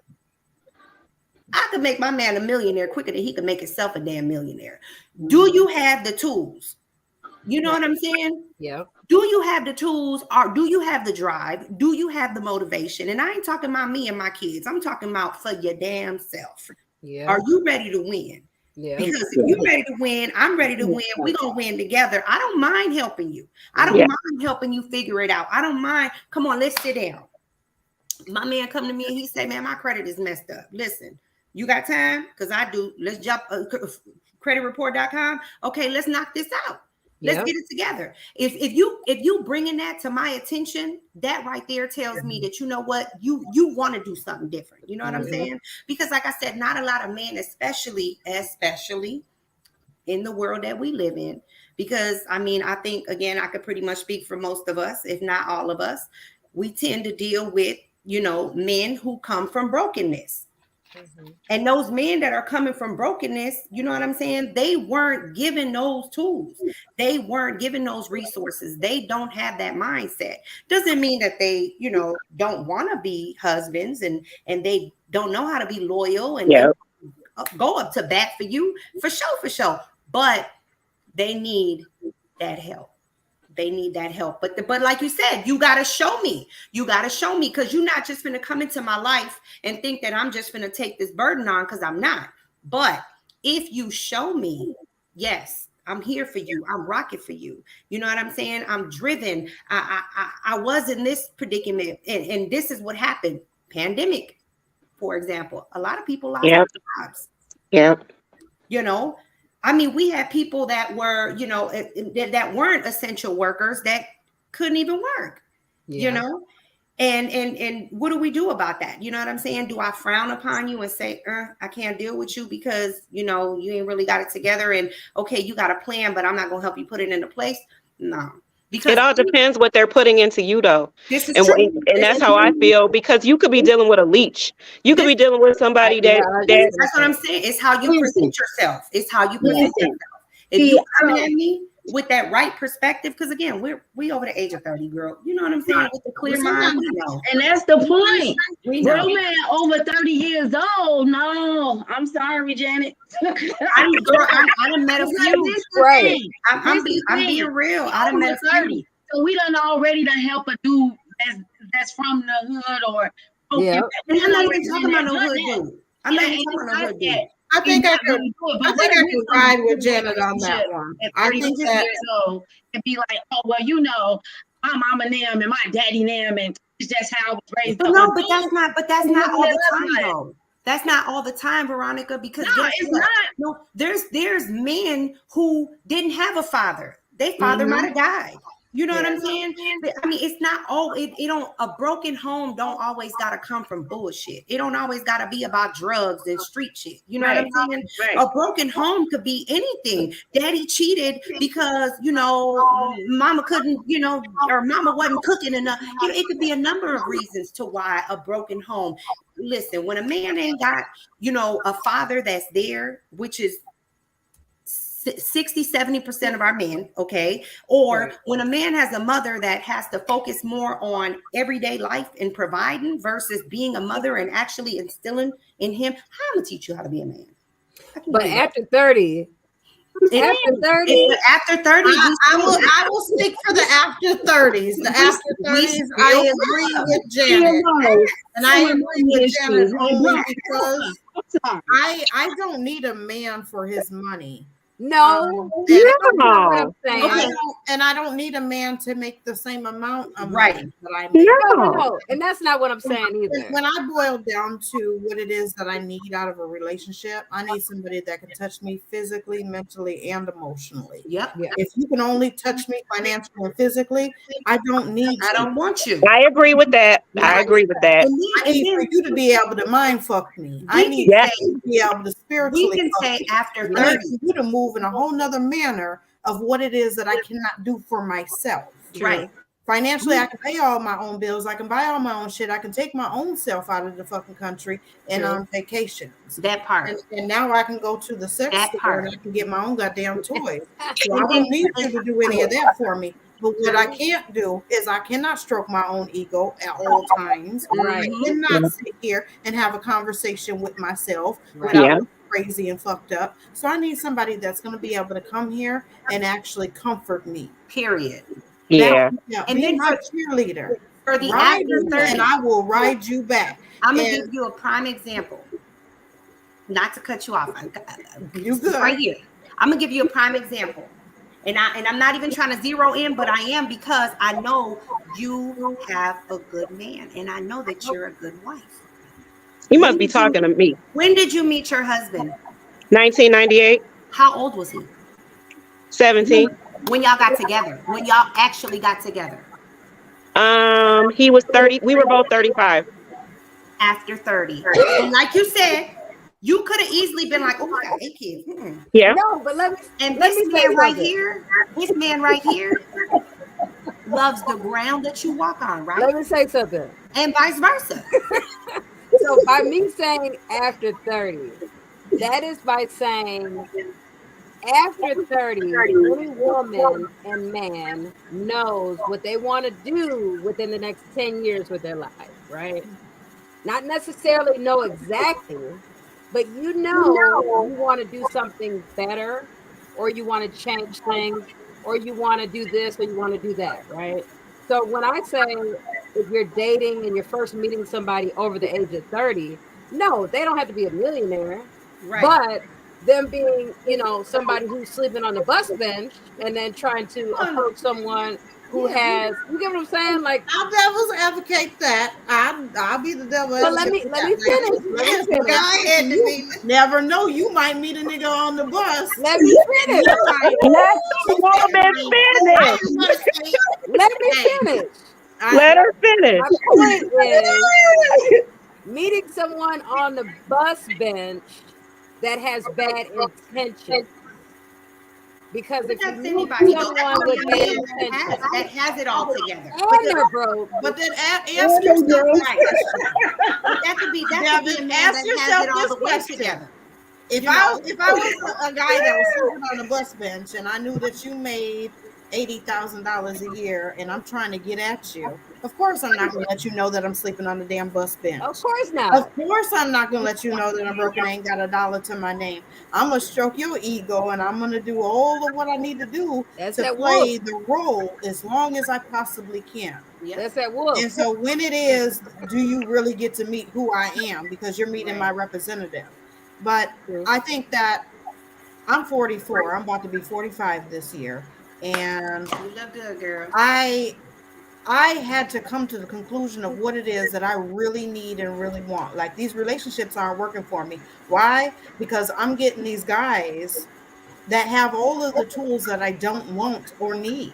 I could make my man a millionaire quicker than he could make himself a damn millionaire. Do you have the tools? You know what I'm saying? Yeah. Do you have the tools, or do you have the drive? Do you have the motivation? And I ain't talking about me and my kids. I'm talking about for your damn self. Yeah. Are you ready to win? Yeah. Because if you're ready to win, I'm ready to win. We're going to win together. I don't mind helping you. I don't mind helping you figure it out. I don't mind. Come on, let's sit down. My man come to me and he say, man, my credit is messed up. Listen, you got time? Because I do. Let's jump creditreport.com. Okay, let's knock this out. Let's get it together. If you bringing that to my attention, that right there tells me that, you know what, you want to do something different. You know what I'm saying? Because like I said, not a lot of men, especially in the world that we live in. Because I mean, I think, again, I could pretty much speak for most of us, if not all of us. We tend to deal with, you know, men who come from brokenness. And those men that are coming from brokenness, you know what I'm saying? They weren't given those tools. They weren't given those resources. They don't have that mindset. Doesn't mean that they, you know, don't want to be husbands and they don't know how to be loyal and go up to bat for you, for sure. But they need that help. They need that help. But like you said, you got to show me. You got to show me, because you're not just going to come into my life and think that I'm just going to take this burden on, because I'm not. But if you show me, yes, I'm here for you. I'm rocking for you. You know what I'm saying? I'm driven. I was in this predicament, and this is what happened. Pandemic, for example. A lot of people lost their jobs. Yep. You know, I mean, we had people that were, you know, that weren't essential workers that couldn't even work, you know, and what do we do about that? You know what I'm saying? Do I frown upon you and say, I can't deal with you because, you know, you ain't really got it together, and okay, you got a plan, but I'm not going to help you put it into place? No. Because it all depends what they're putting into you, though. This is and true. That's how I feel, because you could be dealing with a leech. You could be dealing with somebody that's what I'm saying. It's how you present yourself. It's how you present yourself. If you come at me with that right perspective, because again, we over the age of 30, girl. You know what I'm saying? With the clear mind, we know. And that's the point. We know. Bro, man, over 30 years old. No, I'm sorry, Janet. I done met a few. Right. I'm being real. I done met a 30. So we done already done help a dude that's from the hood, or I'm not even talking about no hood dude. I'm not even talking about no hood dude. I think I could ride with Janet on that one. At 36 years old, and be like, oh, well, you know, my mama and them and my daddy and them, and it's just how I was raised. But no, but that's not all the time, though. That's not all the time, Veronica, because it's not. No, there's men who didn't have a father. Their father might have died. You know what I'm saying? I mean, it's not all it don't. A broken home don't always gotta come from bullshit. It don't always gotta be about drugs and street shit. You know what I'm saying? Right. A broken home could be anything. Daddy cheated because, you know, mama couldn't, you know, or mama wasn't cooking enough. You know, it could be a number of reasons to why a broken home. Listen, when a man ain't got, you know, a father that's there, which is 60-70% of our men, okay? Or when a man has a mother that has to focus more on everyday life and providing versus being a mother and actually instilling in him, how am I gonna teach you how to be a man? But after 30, after 30, I will speak for the after 30s. The after 30s, I agree with Janet, and I agree with Janet only because I don't need a man for his money. No, And that's not what I'm No. saying. Okay. and I don't need a man to make the same amount of Right. money that I make. No, and that's not what I'm saying either. When I boil down to what it is that I need out of a relationship, I need somebody that can touch me physically, mentally, and emotionally. Yep. Yeah. If you can only touch me financially and physically, I don't need I you. don't want you. I agree with that. I agree with that. And we- I need and for then you to be able to mind fuck me. I we need can Yeah. say, you to be able to we spiritually can fuck say me. after I need 30. for you to move in a whole nother manner of what it is that I cannot do for myself. Right. Financially, I can pay all my own bills. I can buy all my own shit. I can take my own self out of the fucking country and True. on vacations. That part. And now I can go to the sex That store part. and I can get my own goddamn toys. So And I then- don't need you to do any of that for me. But what I can't do is I cannot stroke my own ego at all times. Right. I cannot sit here and have a conversation with myself Right. without Yeah. looking crazy and fucked up. So I need somebody that's going to be able to come here and actually comfort me. Period. Yeah. And Be then my cheerleader. For the Ride after me 30, and I will ride you back. I'm gonna and- give you a prime example. Not to cut you off. You This is good. right here. I'm gonna give you a prime example. And I'm not even trying to zero in, but I am, because I know you have a good man and I know that you're a good wife. You must be talking to me. When did you meet your husband? 1998, How old was he? 17. When y'all got together? When y'all actually got together? He was 30. We were both 35. After 30. And like you said, you could have easily been like, oh, we got 8 kids. Yeah. No, but let me And Let this me say man right something. here, this man right here loves the ground that you walk on, right? let me say something. And vice versa. So by me saying after 30, that is by saying after 30, any woman and man knows what they want to do within the next 10 years with their life, right? Not necessarily know exactly, but you know you want to do something better, or you want to change things, or you want to do this, or you want to do that, right? So when I say if you're dating and you're first meeting somebody over the age of 30, no, they don't have to be a millionaire, Right. but them being, somebody who's sleeping on the bus bench and then trying to approach someone who has, you get what I'm saying? Like, I'll devil's advocate that. I'll be the devil. but let me finish. Let me finish. You never know. You might meet a nigga on the bus. Let me finish. Let the woman finish. Let me finish. Let her finish. My point is meeting someone on the bus bench that has bad intentions. Because if you That's meet anybody. someone with bad intentions That has it all together. and they're broke, But then ask yourself this Right. question. That could be Now, a then man ask that yourself has it all this the way question. together. If I was a guy that was sleeping on the bus bench and I knew that you made $80,000 a year and I'm trying to get at you, of course I'm not gonna let you know that I'm sleeping on the damn bus bench. of course not. Of course I'm not gonna let you know that I'm broke and ain't got a dollar to my name. I'm gonna stroke your ego and I'm gonna do all of what I need to do That's to that play wolf. the role as long as I possibly can. That's that wolf. And so when it is, do you really get to meet who I am? Because you're meeting my representative. But True. I think that I'm 44. I'm about to be 45 this year. And You look good, girl. I had to come to the conclusion of what it is that I really need and really want. Like, these relationships aren't working for me. Why? Because I'm getting these guys that have all of the tools that I don't want or need.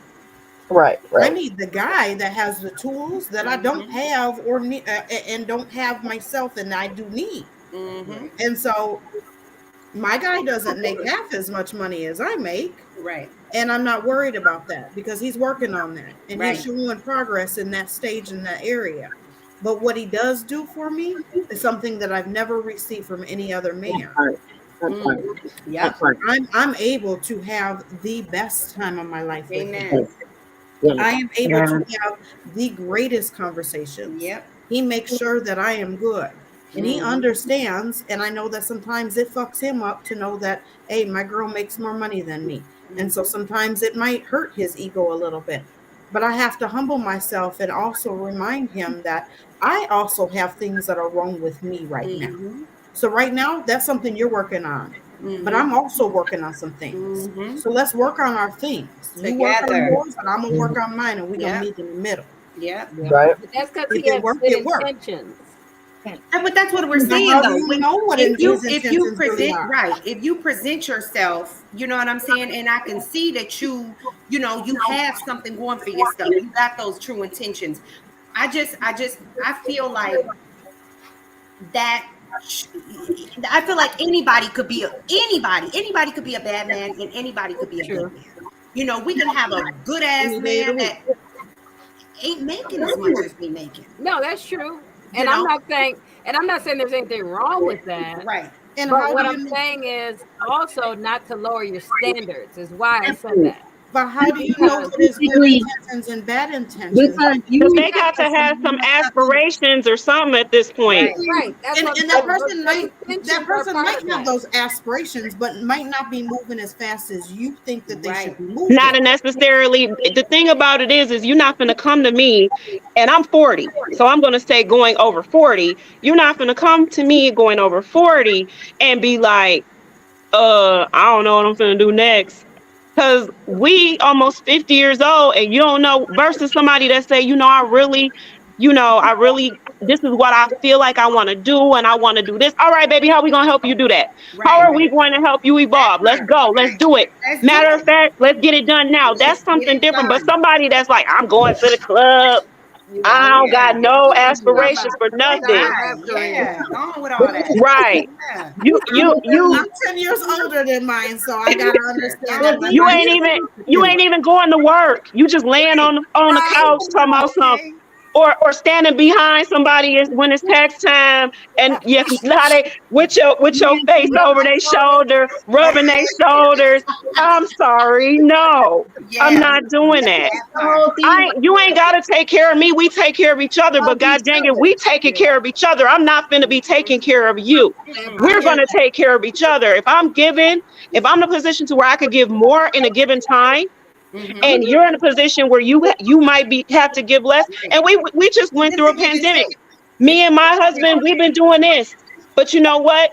Right, I right. need the guy that has the tools that I don't have or need, and don't have myself, and I do need. Mm-hmm. And so my guy doesn't make half as much money as I make. Right. And I'm not worried about that because he's working on that and Right. he's showing progress in that stage, in that area. But what he does do for me is something that I've never received from any other man. Yeah. I'm able to have the best time of my life with him. Amen. I am able to have the greatest conversations. Yep. He makes sure that I am good. And he Mhm. understands, and I know that sometimes it fucks him up to know that, hey, my girl makes more money than me. And so sometimes it might hurt his ego a little bit. But I have to humble myself and also remind him that I also have things that are wrong with me right now. Mhm. So right now, that's something you're working on. but I'm also working on some things. Mhm. So let's work on our things. You work on Together. yours, and I'm gonna work on mine, and we're Yeah. gonna meet in the middle. Yeah. Right. But that's because If he it has work, good it work. intentions. But that's what we're But saying, how do though. you know what If you his intentions really present are? right, if you present yourself, you know what I'm saying, and I can see that you have something going for yourself. You got those true intentions. I feel like that. I feel like anybody could be a bad man, and anybody could be a good man. You know, we can have a good ass Any day of the man that ain't making as much as we making. No, that's true. You And know? I'm not saying there's anything wrong with that. Right. And But how what do I'm you know? saying is also not to lower your standards, is why I said that. But how do you know that it's good intentions and bad intentions? Because they got to have some aspirations or something at this point. Right. That's And, what and I'm that saying. person might have those aspirations, but might not be moving as fast as you think that they should be moving. Not necessarily. The thing about it is you're not going to come to me, and I'm 40, so I'm going to say going over 40. You're not going to come to me going over 40 and be like, I don't know what I'm going to do next. Because we almost 50 years old, and you don't know, versus somebody that say, I really, this is what I feel like I want to do, and I want to do this. All right, baby, how are we going to help you do that? How are we going to help you evolve? Let's go. Let's do it. Matter of fact, let's get it done now. That's something different. But somebody that's like, I'm going to the club. I don't got no aspirations for nothing. Yeah, on with all that. Right. Yeah. You I'm 10 years older than mine, so I gotta understand that. you ain't even going to work. You just laying on the couch talking about something. Or standing behind somebody when it's tax time, and how they with your face over their shoulder, rubbing their shoulders. I'm sorry, no, I'm not doing that. You ain't gotta take care of me. We take care of each other, but god dang it, we taking care of each other. I'm not finna be taking care of you. We're gonna take care of each other. If I'm in a position to where I could give more in a given time, and you're in a position where you might have to give less. And we just went through a pandemic. Me and my husband, we've been doing this. But you know what?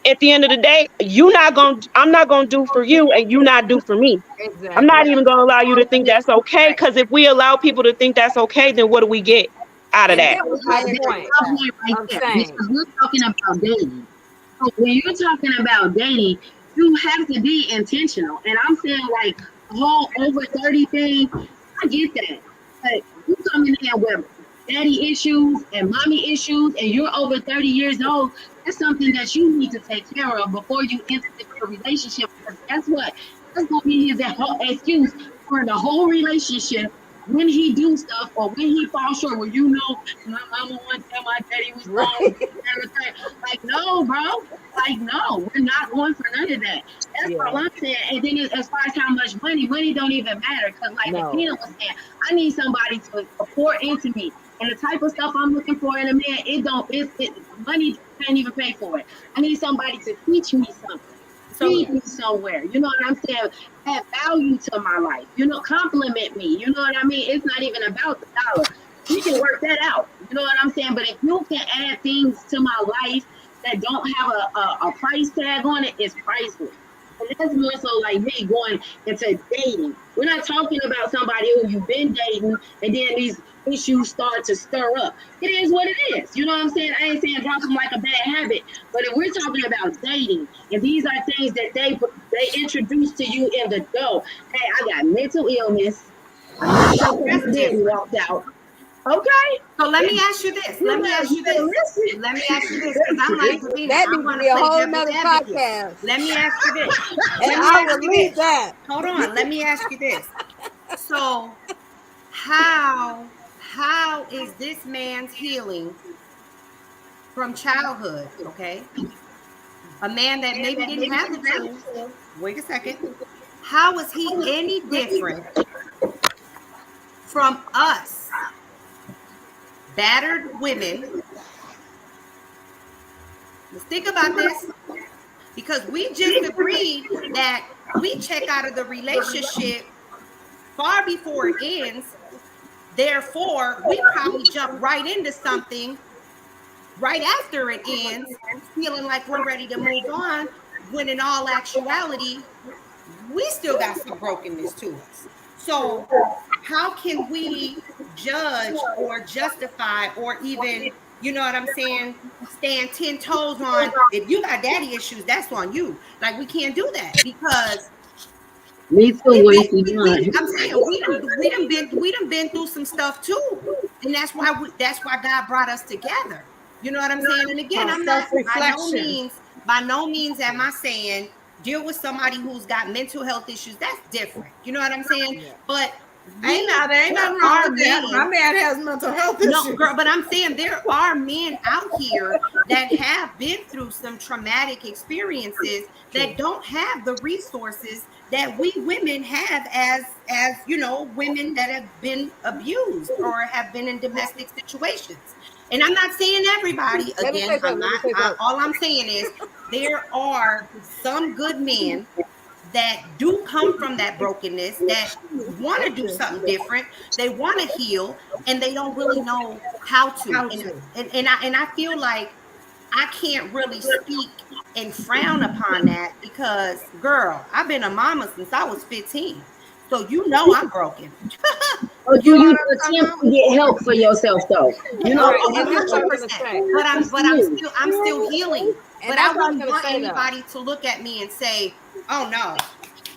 At the end of the day, I'm not gonna do for you, and you not do for me. Exactly. I'm not even gonna allow you to think that's okay. Because if we allow people to think that's okay, then what do we get out of that? That was my point. I'm saying. Because we're talking about dating. So when you're talking about dating, you have to be intentional. And I'm saying, like, the whole over 30 thing, I get that. But you coming in with daddy issues and mommy issues, and you're over 30 years old, that's something that you need to take care of before you enter into a relationship. Because guess what? That's going to be his excuse for the whole relationship. When he do stuff or when he falls short, where my mama one time my daddy was wrong, like no, bro, like no, we're not going for none of that. That's all I'm saying. And then as far as how much money don't even matter, because like Tina was saying, I need somebody to pour into me, and the type of stuff I'm looking for in a man, money can't even pay for it. I need somebody to teach me something. Feed me somewhere, you know what I'm saying? Add value to my life, compliment me, you know what I mean? It's not even about the dollar. We can work that out, you know what I'm saying? But if you can add things to my life that don't have a price tag on it, it's priceless. And that's more so like me going into dating. We're not talking about somebody who you've been dating and then these issues start to stir up. It is what it is. You know what I'm saying? I ain't saying drop them like a bad habit, but if we're talking about dating, and these are things that they introduce to you in the dough. Hey, I got mental illness. Then walked out. Okay. So let me ask you this. Let me ask you this. Because I'm like, that needs to be a whole nother podcast. Let me ask you this. And I will leave that. Hold on. Let me ask you this. So how is this man's healing from childhood? Okay. A man that maybe didn't have the tools. Wait a second. How is he any different from us? Battered women. Let's think about this, because we just agreed that we check out of the relationship far before it ends. Therefore, we probably jump right into something right after it ends, feeling like we're ready to move on. when in all actuality, we still got some brokenness to us. So how can we judge or justify or even, you know what I'm saying, stand 10 toes on, if you got daddy issues, that's on you. Like, we can't do that because Me too, Wincy. I'm saying we done been through some stuff too, and that's why God brought us together. You know what I'm saying? And again, I'm not by no means am I saying deal with somebody who's got mental health issues. That's different. You know what I'm saying? Yeah. But there ain't nothing wrong with that. My man has mental health issues. No, girl, but I'm saying there are men out here that have been through some traumatic experiences that don't have the resources that we women have as you know, women that have been abused or have been in domestic situations. And I'm not saying everybody, again, all I'm saying is there are some good men that do come from that brokenness, that want to do something different, they want to heal, and they don't really know how to. And I feel like I can't really speak and frown upon that because, girl, I've been a mama since I was 15. So you know I'm broken. But you attempt to get help for yourself, though. You know, 100%. But I'm still healing. But I wouldn't want anybody to look at me and say, "Oh no,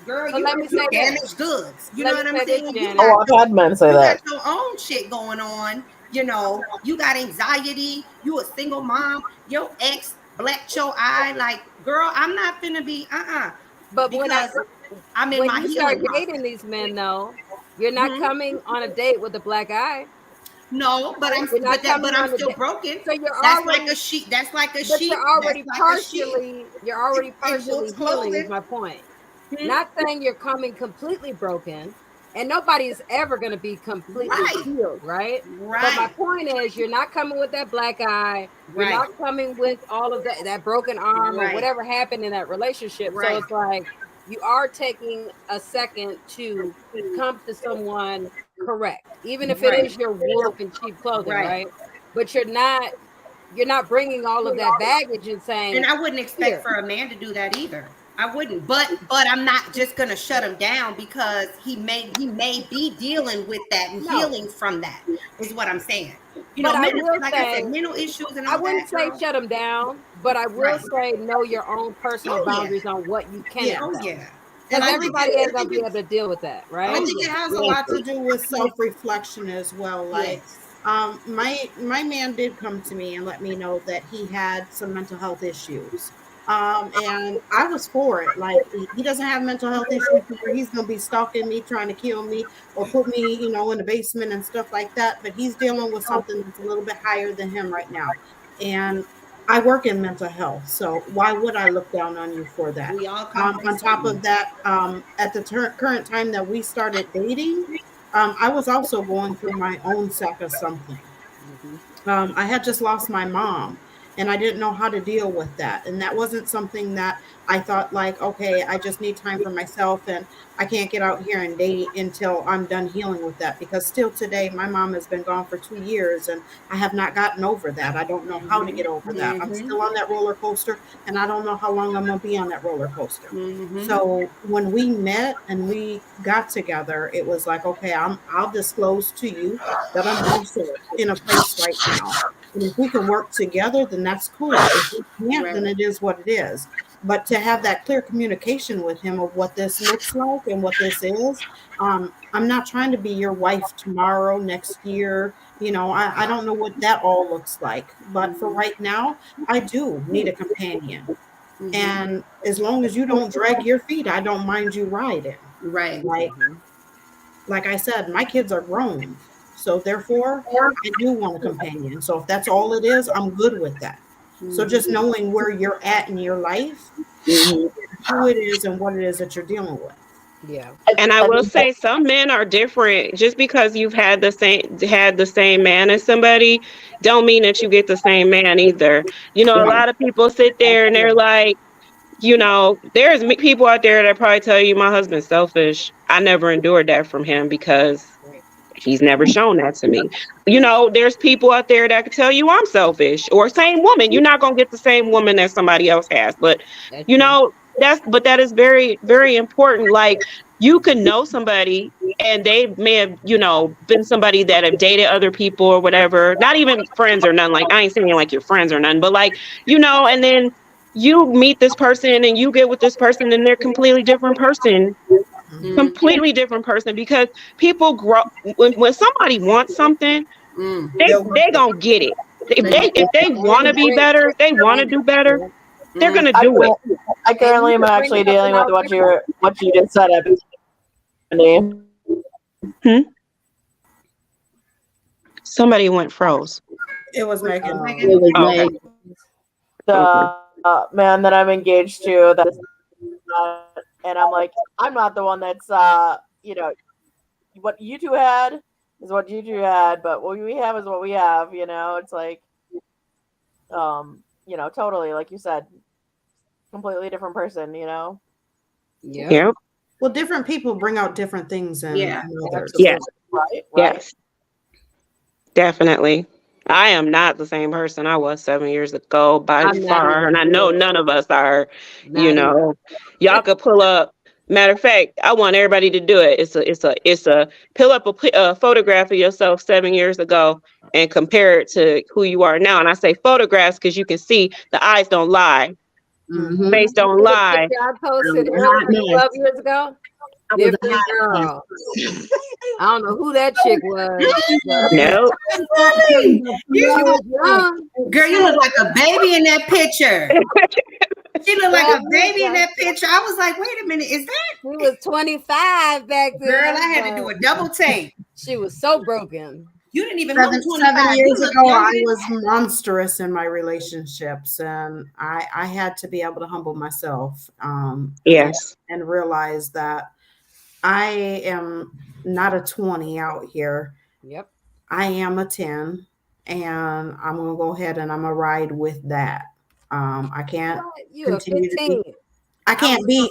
girl, you damaged goods." You know what I'm saying? I've had men say that. You got your own shit going on. You know, you got anxiety. You a single mom. Your ex blacked your eye. Like, girl, I'm not gonna be But because when you start dating these men, though, you're not coming on a date with a black eye. No, but I'm still broken. So you're that's already like a sheep. That's like a but sheep. You're already partially healing. Is my point. Not saying you're coming completely broken, and nobody is ever going to be completely healed, right? But my point is, you're not coming with that black eye. You're not coming with all of that broken arm or whatever happened in that relationship. So it's like you are taking a second to come to someone correct, even if it is your wolf in cheap clothing, right? But you're not bringing all of that baggage and saying. And I wouldn't expect for a man to do that either. I wouldn't, but I'm not just gonna shut him down because he may be dealing with that and healing from that. Is what I'm saying. You know, I said, mental issues and all that. I wouldn't say shut him down, but I will say know your own personal boundaries on what you can. Because everybody ain't gonna be able to deal with that, right? I think it has a lot to do with self-reflection as well. Like, my man did come to me and let me know that he had some mental health issues. And I was for it. Like, he doesn't have mental health issues where he's going to be stalking me, trying to kill me, or put me, you know, in the basement and stuff like that. But he's dealing with something that's a little bit higher than him right now. And I work in mental health, so why would I look down on you for that? We all come on top of that, at the current time that we started dating, I was also going through my own sack of something. I had just lost my mom. And I didn't know how to deal with that. And that wasn't something that I thought like, okay, I just need time for myself and I can't get out here and date until I'm done healing with that. Because still today, my mom has been gone for 2 years and I have not gotten over that. I don't know how to get over that. I'm still on that roller coaster and I don't know how long I'm going to be on that roller coaster. So when we met and we got together, it was like, okay, I'll disclose to you that I'm also in a place right now. And if we can work together, then that's cool. If we can't, then it is what it is. But to have that clear communication with him of what this looks like and what this is, I'm not trying to be your wife tomorrow, next year. You know, I don't know what that all looks like. But for right now, I do need a companion. And as long as you don't drag your feet, I don't mind you riding. Like I said, my kids are grown. So therefore, I do want a companion. So if that's all it is, I'm good with that. So just knowing where you're at in your life, who it is and what it is that you're dealing with. Yeah. And I will say some men are different. Just because you've had the same man as somebody don't mean that you get the same man either. You know, a lot of people sit there and they're like, you know, there's people out there that probably tell you my husband's selfish. I never endured that from him because he's never shown that to me. You know, there's people out there that can tell you I'm selfish, or same woman. You're not going to get the same woman that somebody else has. But, you know, that is very, very important. Like, you can know somebody and they may have, been somebody that have dated other people or whatever, not even friends or none. Like, I ain't saying like your friends or none, but like, and then you meet this person and you get with this person and they're completely different person. Completely different person, because people grow when somebody wants something, they gonna get it. If they want to be better, if they want to do better, they're gonna do it. I currently am actually dealing with what you just said, Ebony. Somebody went froze. It was Megan. Okay. The man that I'm engaged to, and I'm like, I'm not the one that's what you two had is what you two had, but what we have is what we have. It's like, totally, like you said, completely different person. Yeah. Well, different people bring out different things in others. Yes. Right. Yes. Definitely. I am not the same person I was 7 years ago by far, and I know none of us are. Y'all could pull up. Matter of fact, I want everybody to do it. It's a pull up a photograph of yourself 7 years ago and compare it to who you are now. And I say photographs because you can see the eyes don't lie, face don't lie. I posted 12 years ago. Different girl. I don't know who that chick was. No. Girl, you look like a baby in that picture. She looked like a baby in that picture. I was like, wait a minute, is that? She was 25 back then. Girl, I had to do a double take. She was so broken. You didn't even look 25. 7 years ago, I was monstrous in my relationships, and I had to be able to humble myself. Yes. And realize that I am not a 20 out here. Yep. I am a 10, and I'm gonna go ahead and I'm gonna ride with that. I can't continue to be. I can't be.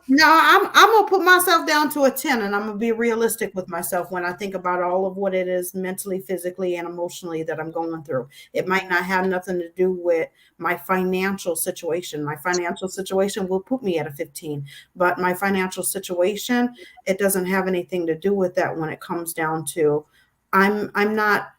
No, I'm gonna put myself down to a 10, and I'm gonna be realistic with myself when I think about all of what it is mentally, physically, and emotionally that I'm going through. It might not have nothing to do with my financial situation. My financial situation will put me at a 15, but my financial situation, it doesn't have anything to do with that when it comes down to I'm not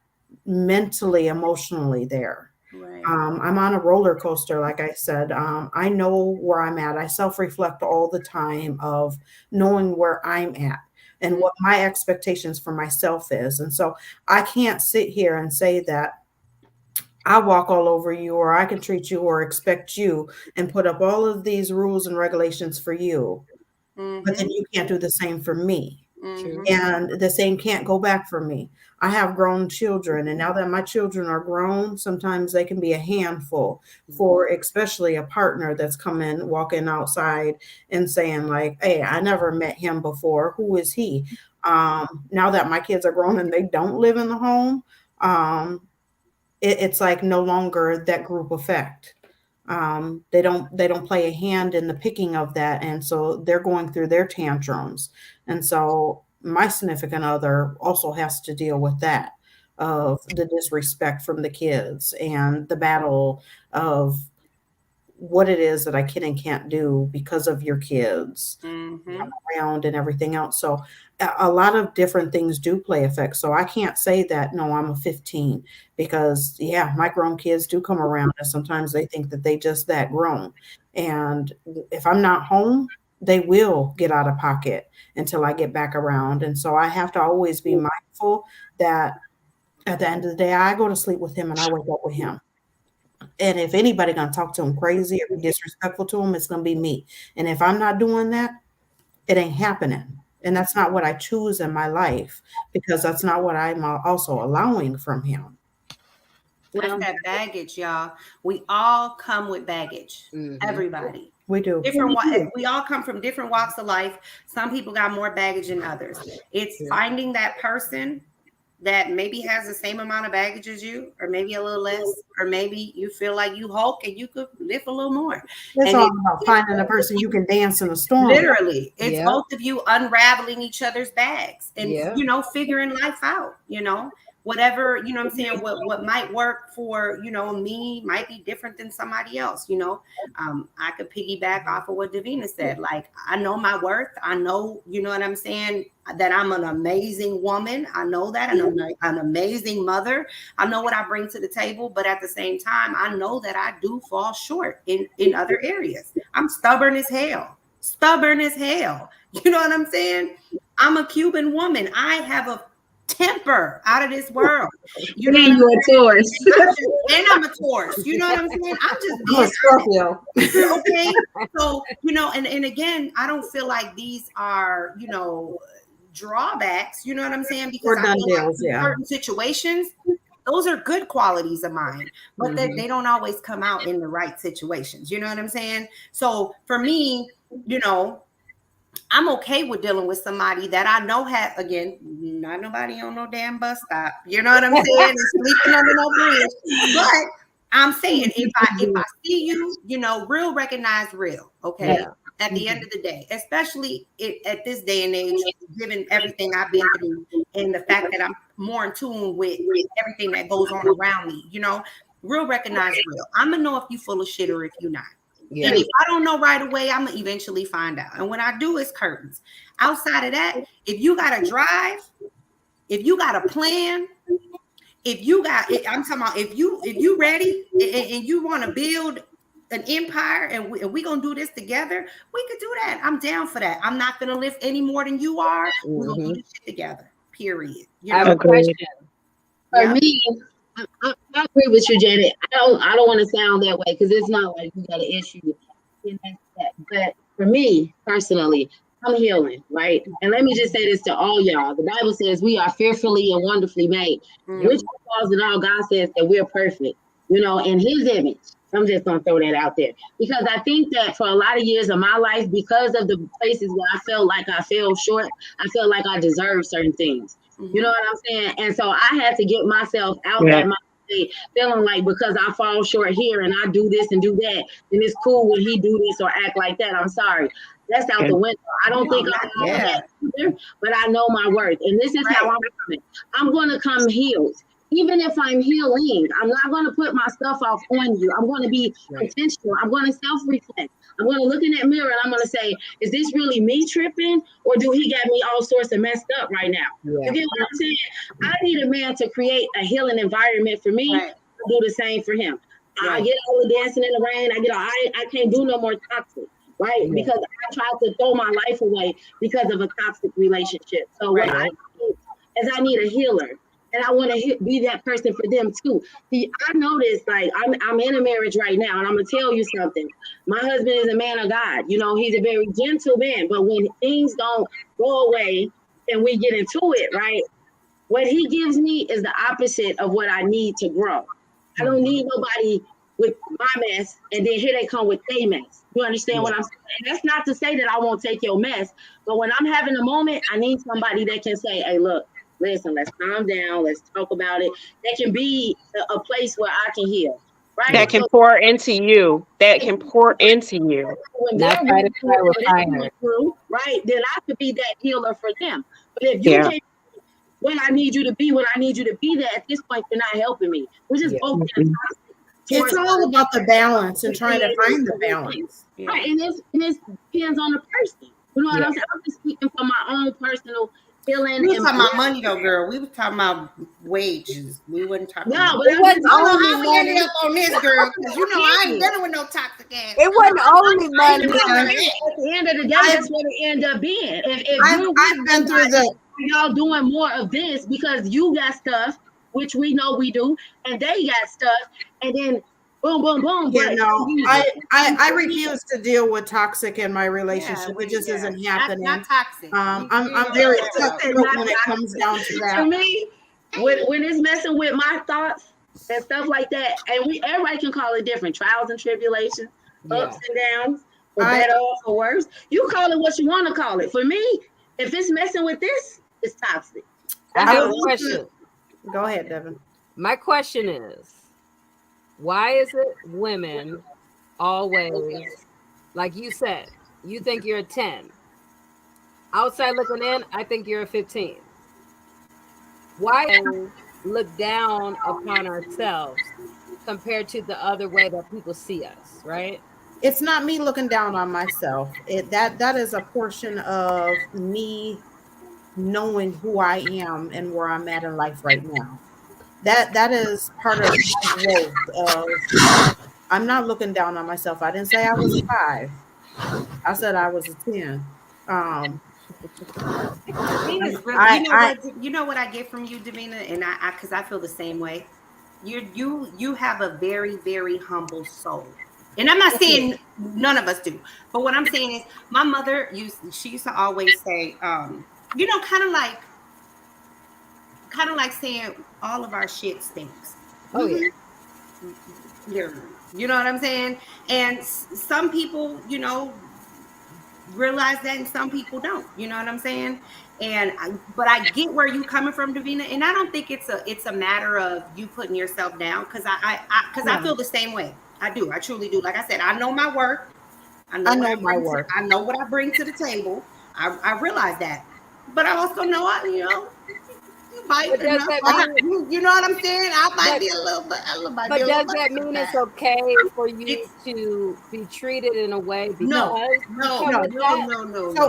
mentally, emotionally there. Right. I'm on a roller coaster, like I said. I know where I'm at. I self-reflect all the time of knowing where I'm at and what my expectations for myself is. And so I can't sit here and say that I walk all over you, or I can treat you or expect you and put up all of these rules and regulations for you, but then you can't do the same for me. And the same can't go back for me. I have grown children, and now that my children are grown, sometimes they can be a handful for especially a partner that's walking outside and saying like, hey, I never met him before. Who is he? Now that my kids are grown and they don't live in the home, it's like no longer that group effect. They don't play a hand in the picking of that. And so they're going through their tantrums. And so my significant other also has to deal with that, of the disrespect from the kids and the battle of what it is that I can and can't do because of your kids around and everything else. So a lot of different things do play effect. So I can't say that, no, I'm a 15, because my grown kids do come around and sometimes they think that they just that grown. And if I'm not home, they will get out of pocket until I get back around. And so I have to always be mindful that at the end of the day, I go to sleep with him and I wake up with him. And if anybody gonna talk to him crazy or be disrespectful to him, it's gonna be me. And if I'm not doing that, it ain't happening. And that's not what I choose in my life, because that's not what I'm also allowing from him. That's that baggage, y'all. We all come with baggage. Everybody. We do. We all come from different walks of life. Some people got more baggage than others. It's finding that person that maybe has the same amount of baggage as you, or maybe a little less, or maybe you feel like you Hulk and you could lift a little more. It's all about finding a person you can dance in a storm. Literally, it's both of you unraveling each other's bags and figuring life out. whatever, you know what I'm saying, what might work for, you know, me might be different than somebody else, you know. I could piggyback off of what Davina said. Like, I know my worth. I know, you know what I'm saying, that I'm an amazing woman. I know that. I'm an amazing mother. I know what I bring to the table, but at the same time, I know that I do fall short in other areas. I'm stubborn as hell. You know what I'm saying? I'm a Cuban woman. I have a temper out of this world. You know, And you're a Taurus. and I'm a Taurus. You know what I'm saying? I'm just I'm a Scorpio. okay. So, you know, and again, I don't feel like these are, you know, drawbacks. You know what I'm saying? Because Or I done feel like deals, in yeah. certain situations, those are good qualities of mine, but they don't always come out in the right situations. You know what I'm saying? So for me, you know, I'm okay with dealing with somebody that I know have, again, not nobody on no damn bus stop. You know what I'm saying? And sleeping under no bridge. But I'm saying, if I see you, you know, real recognize real. Okay. Yeah. At the end of the day, especially at this day and age, given everything I've been through and the fact that I'm more in tune with everything that goes on around me, you know, real recognize real. I'm gonna know if you full of shit or if you're not. Yeah. And if I don't know right away, I'm gonna eventually find out. And when I do, it's curtains. Outside of that, if you got a drive, if you got a plan, if you got, I'm talking about if you ready and you want to build an empire and we gonna do this together, we could do that. I'm down for that. I'm not gonna lift any more than you are. We're gonna do this shit together. Period. You I have know? a question. For Yeah. me, I agree with you, Janet. I don't want to sound that way because it's not like you got an issue. in that. But for me personally, I'm healing, right? And let me just say this to all y'all. The Bible says we are fearfully and wonderfully made. Which falls in all, God says that we're perfect, you know, in his image. I'm just gonna throw that out there because I think that for a lot of years of my life, because of the places where I felt like I fell short, I felt like I deserved certain things. You know what I'm saying? And so I had to get myself out that my state, feeling like because I fall short here and I do this and do that, then it's cool when he do this or act like that. I'm sorry. That's out the window. I don't think I'm all that either, but I know my worth. And this is how I'm coming. I'm gonna come healed. Even if I'm healing, I'm not going to put my stuff off on you. I'm going to be intentional. I'm going to self-reflect. I'm going to look in that mirror and I'm going to say, is this really me tripping? Or do he got me all sorts of messed up right now? You get what I'm saying? I need a man to create a healing environment for me. To do the same for him. I get all the dancing in the rain. I can't do no more toxic, right? Because I tried to throw my life away because of a toxic relationship. So what I need is I need a healer. And I want to be that person for them too. See, I noticed, like, I'm in a marriage right now, and I'm gonna tell you something. My husband is a man of God. You know, he's a very gentle man. But when things don't go away and we get into it, right? What he gives me is the opposite of what I need to grow. I don't need nobody with my mess, and then here they come with their mess. You understand what I'm saying? And that's not to say that I won't take your mess, but when I'm having a moment, I need somebody that can say, "Hey, look. Listen, let's calm down. Let's talk about it." That can be a place where I can heal, right? That can pour into you. That can pour into you. When Not they're try to going try with through, fire. right, then I could be that healer for them. But if you can't, when I need you to be, when I need you to be there, at this point, you're not helping me. We're just both being toxic. It's all about the balance and trying to find the balance. Right, and it depends on the person. You know what I'm saying? I'm just speaking from my own personal feeling. We was talking about money though, girl. We was talking about wages. We wasn't talking about but it wasn't only how we ended up on this, girl. Because you know I ain't dealing with no toxic ass. It wasn't only money. At the end of the day, that's what it end up being. If I've been through the y'all doing more of this because you got stuff, which we know we do, and they got stuff, and then boom, boom, boom. Yeah, no, I refuse to deal with toxic in my relationship. It just isn't happening. Not toxic. I'm very cutthroat when it comes down to that. To me, when it's messing with my thoughts and stuff like that, and everybody can call it different, trials and tribulations, ups and downs, for better or for worse. You call it what you want to call it. For me, if it's messing with this, it's toxic. I have a question. Go ahead, Devin. My question is, why is it women always, like you said, you think you're a 10. Outside looking in, I think you're a 15. Why look down upon ourselves compared to the other way that people see us, right? It's not me looking down on myself. That is a portion of me knowing who I am and where I'm at in life right now. That is part of my growth of I'm not looking down on myself. I didn't say I was a 5. I said I was a 10. Thing is, really, you know what I get from you, Davina, and I because I feel the same way. You have a very, very humble soul. And I'm not saying none of us do, but what I'm saying is my mother she used to always say, you know, kind of like saying all of our shit stinks. Oh yeah. You know what I'm saying? And some people, you know, realize that, and some people don't. You know what I'm saying? But I get where you coming from, Davina, and I don't think it's a matter of you putting yourself down, because I feel the same way. I do. I truly do. Like I said, I know my work. I know my work. I know what I bring to the table. I realize that, but I also know you might. You know what I'm saying? I might be a little bit. But does that mean it's okay for you to be treated in a way? No.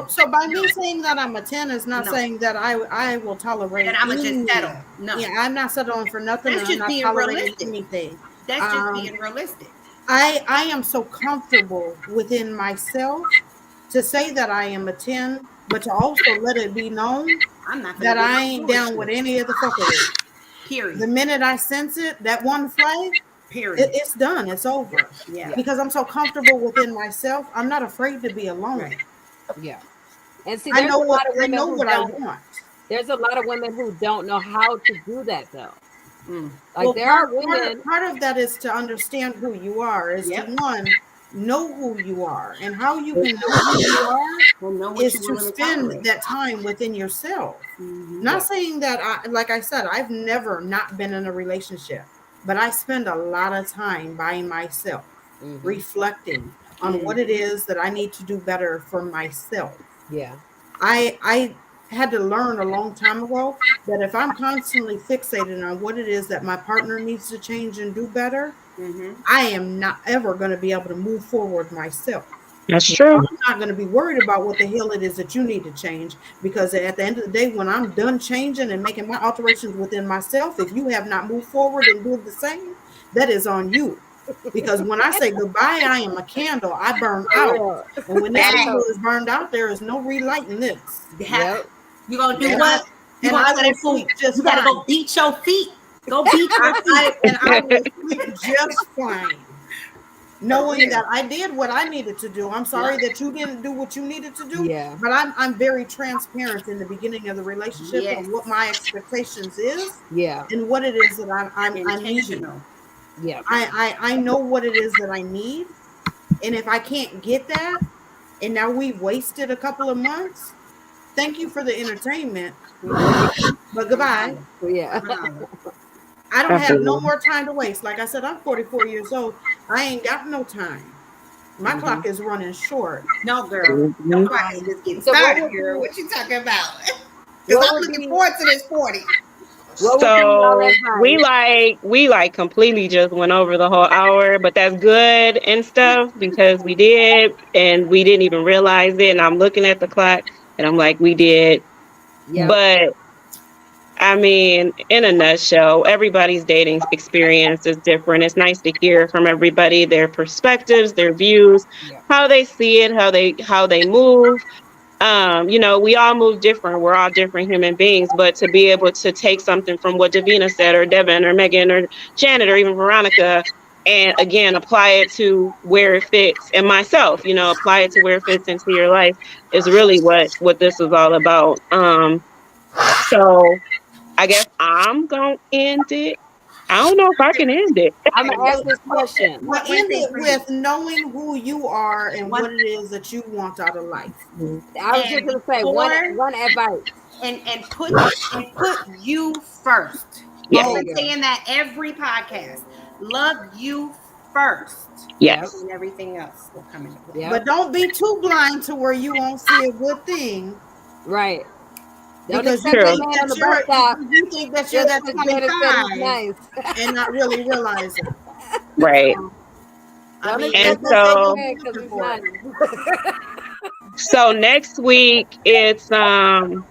So by me saying that I'm a 10 is not saying that I will tolerate. And I'm gonna just settle. No. Yeah, I'm not settling for nothing. That's I'm not being tolerating realistic. anything. That's just being realistic. I am so comfortable within myself to say that I am a 10, but to also let it be known that I ain't down with any of the fuckery. Period. The minute I sense it, that one flag, period, it's done. It's over. Yeah. Because I'm so comfortable within myself, I'm not afraid to be alone. Right. Yeah. And see, I know what I want. There's a lot of women who don't know how to do that though. Like well, there are women. Part of that is to understand who you are. Is to one, know who you are, and how you can know who you are is to spend that time within yourself. Not saying that like I said, I've never not been in a relationship, but I spend a lot of time by myself, reflecting on what it is that I need to do better for myself. Yeah. I had to learn a long time ago that if I'm constantly fixated on what it is that my partner needs to change and do better, I am not ever going to be able to move forward myself. That's true. I'm not going to be worried about what the hell it is that you need to change, because at the end of the day, when I'm done changing and making my alterations within myself, if you have not moved forward and do the same, that is on you. Because when I say goodbye, I am a candle. I burn out. And when that candle is burned out, there is no relighting this. Yep. You're going to do what? You gotta go beat your feet. Go beat your feet. And I will sleep just fine. Knowing that I did what I needed to do. I'm sorry that you didn't do what you needed to do. Yeah. But I'm very transparent in the beginning of the relationship of what my expectations is. Yeah. And what it is that I'm intentional. Yeah. I know what it is that I need. And if I can't get that, and now we've wasted a couple of months, thank you for the entertainment, but goodbye. Yeah. I don't have no more time to waste. Like I said, I'm 44 years old. I ain't got no time. My clock is running short. No, girl. No clock is just getting started, girl. What you talking about? Because I'm looking forward to this 40. So we like completely just went over the whole hour, but that's good and stuff because we did, and we didn't even realize it. And I'm looking at the clock and I'm like, we did. Yep. But I mean, in a nutshell, everybody's dating experience is different. It's nice to hear from everybody, their perspectives, their views, how they see it, how they move. You know, we all move different. We're all different human beings, but to be able to take something from what Davina said, or Devin, or Megan, or Janet, or even Veronica, and again, apply it to where it fits, and myself, you know, apply it to where it fits into your life is really what this is all about. So I guess I'm going to end it. I don't know if I can end it. I'm going to ask this question. Well, end it with knowing who you are and what it is that you want out of life. I was just going to say one advice. And put you first. Yes. I've been saying that every podcast. Love you first. Yes. And everything else will come into play. But don't be too blind to where you won't see a good thing. Right. Don't Because accept you that think man on the that bus stop. you think that you're that Just 'cause Janet said he's 25 nice. and not really realize it. Right. I Don't mean, And accept that's that so- man because he's for it. nice. So next week it's I'm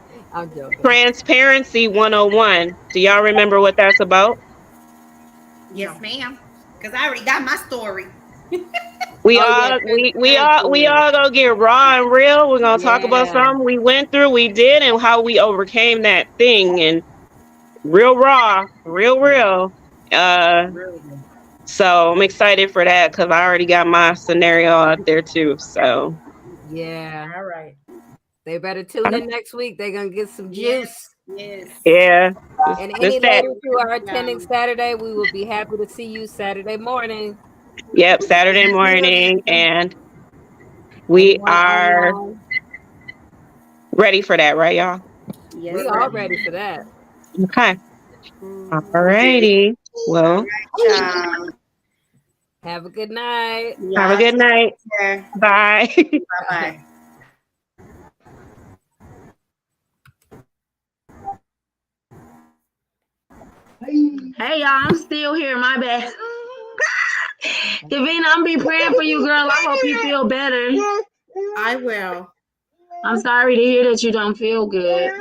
joking. Transparency 101. Do y'all remember what that's about? Yes, ma'am. Because I already got my story. We Oh, all yeah, we all gonna get raw and real. We're gonna talk about Yeah. something we went through, we did, and how we overcame that thing, and real raw, real. So I'm excited for that because I already got my scenario out there too. So Yeah. All right. They better tune in next week. They're gonna get some juice. Yes. yeah, And this any that. ladies who are attending Saturday, we will be happy to see you Saturday morning. Yep, Saturday morning, and we Everyone are online. ready for that, right, y'all? Yes. We all ready for that. Okay. All righty. Well, Ciao. Have a good night. have a good night. Bye. Bye-bye. Hey y'all, I'm still here. My bad. Davina, I'm be praying for you, girl. I hope you feel better. I will. I'm sorry to hear that you don't feel good.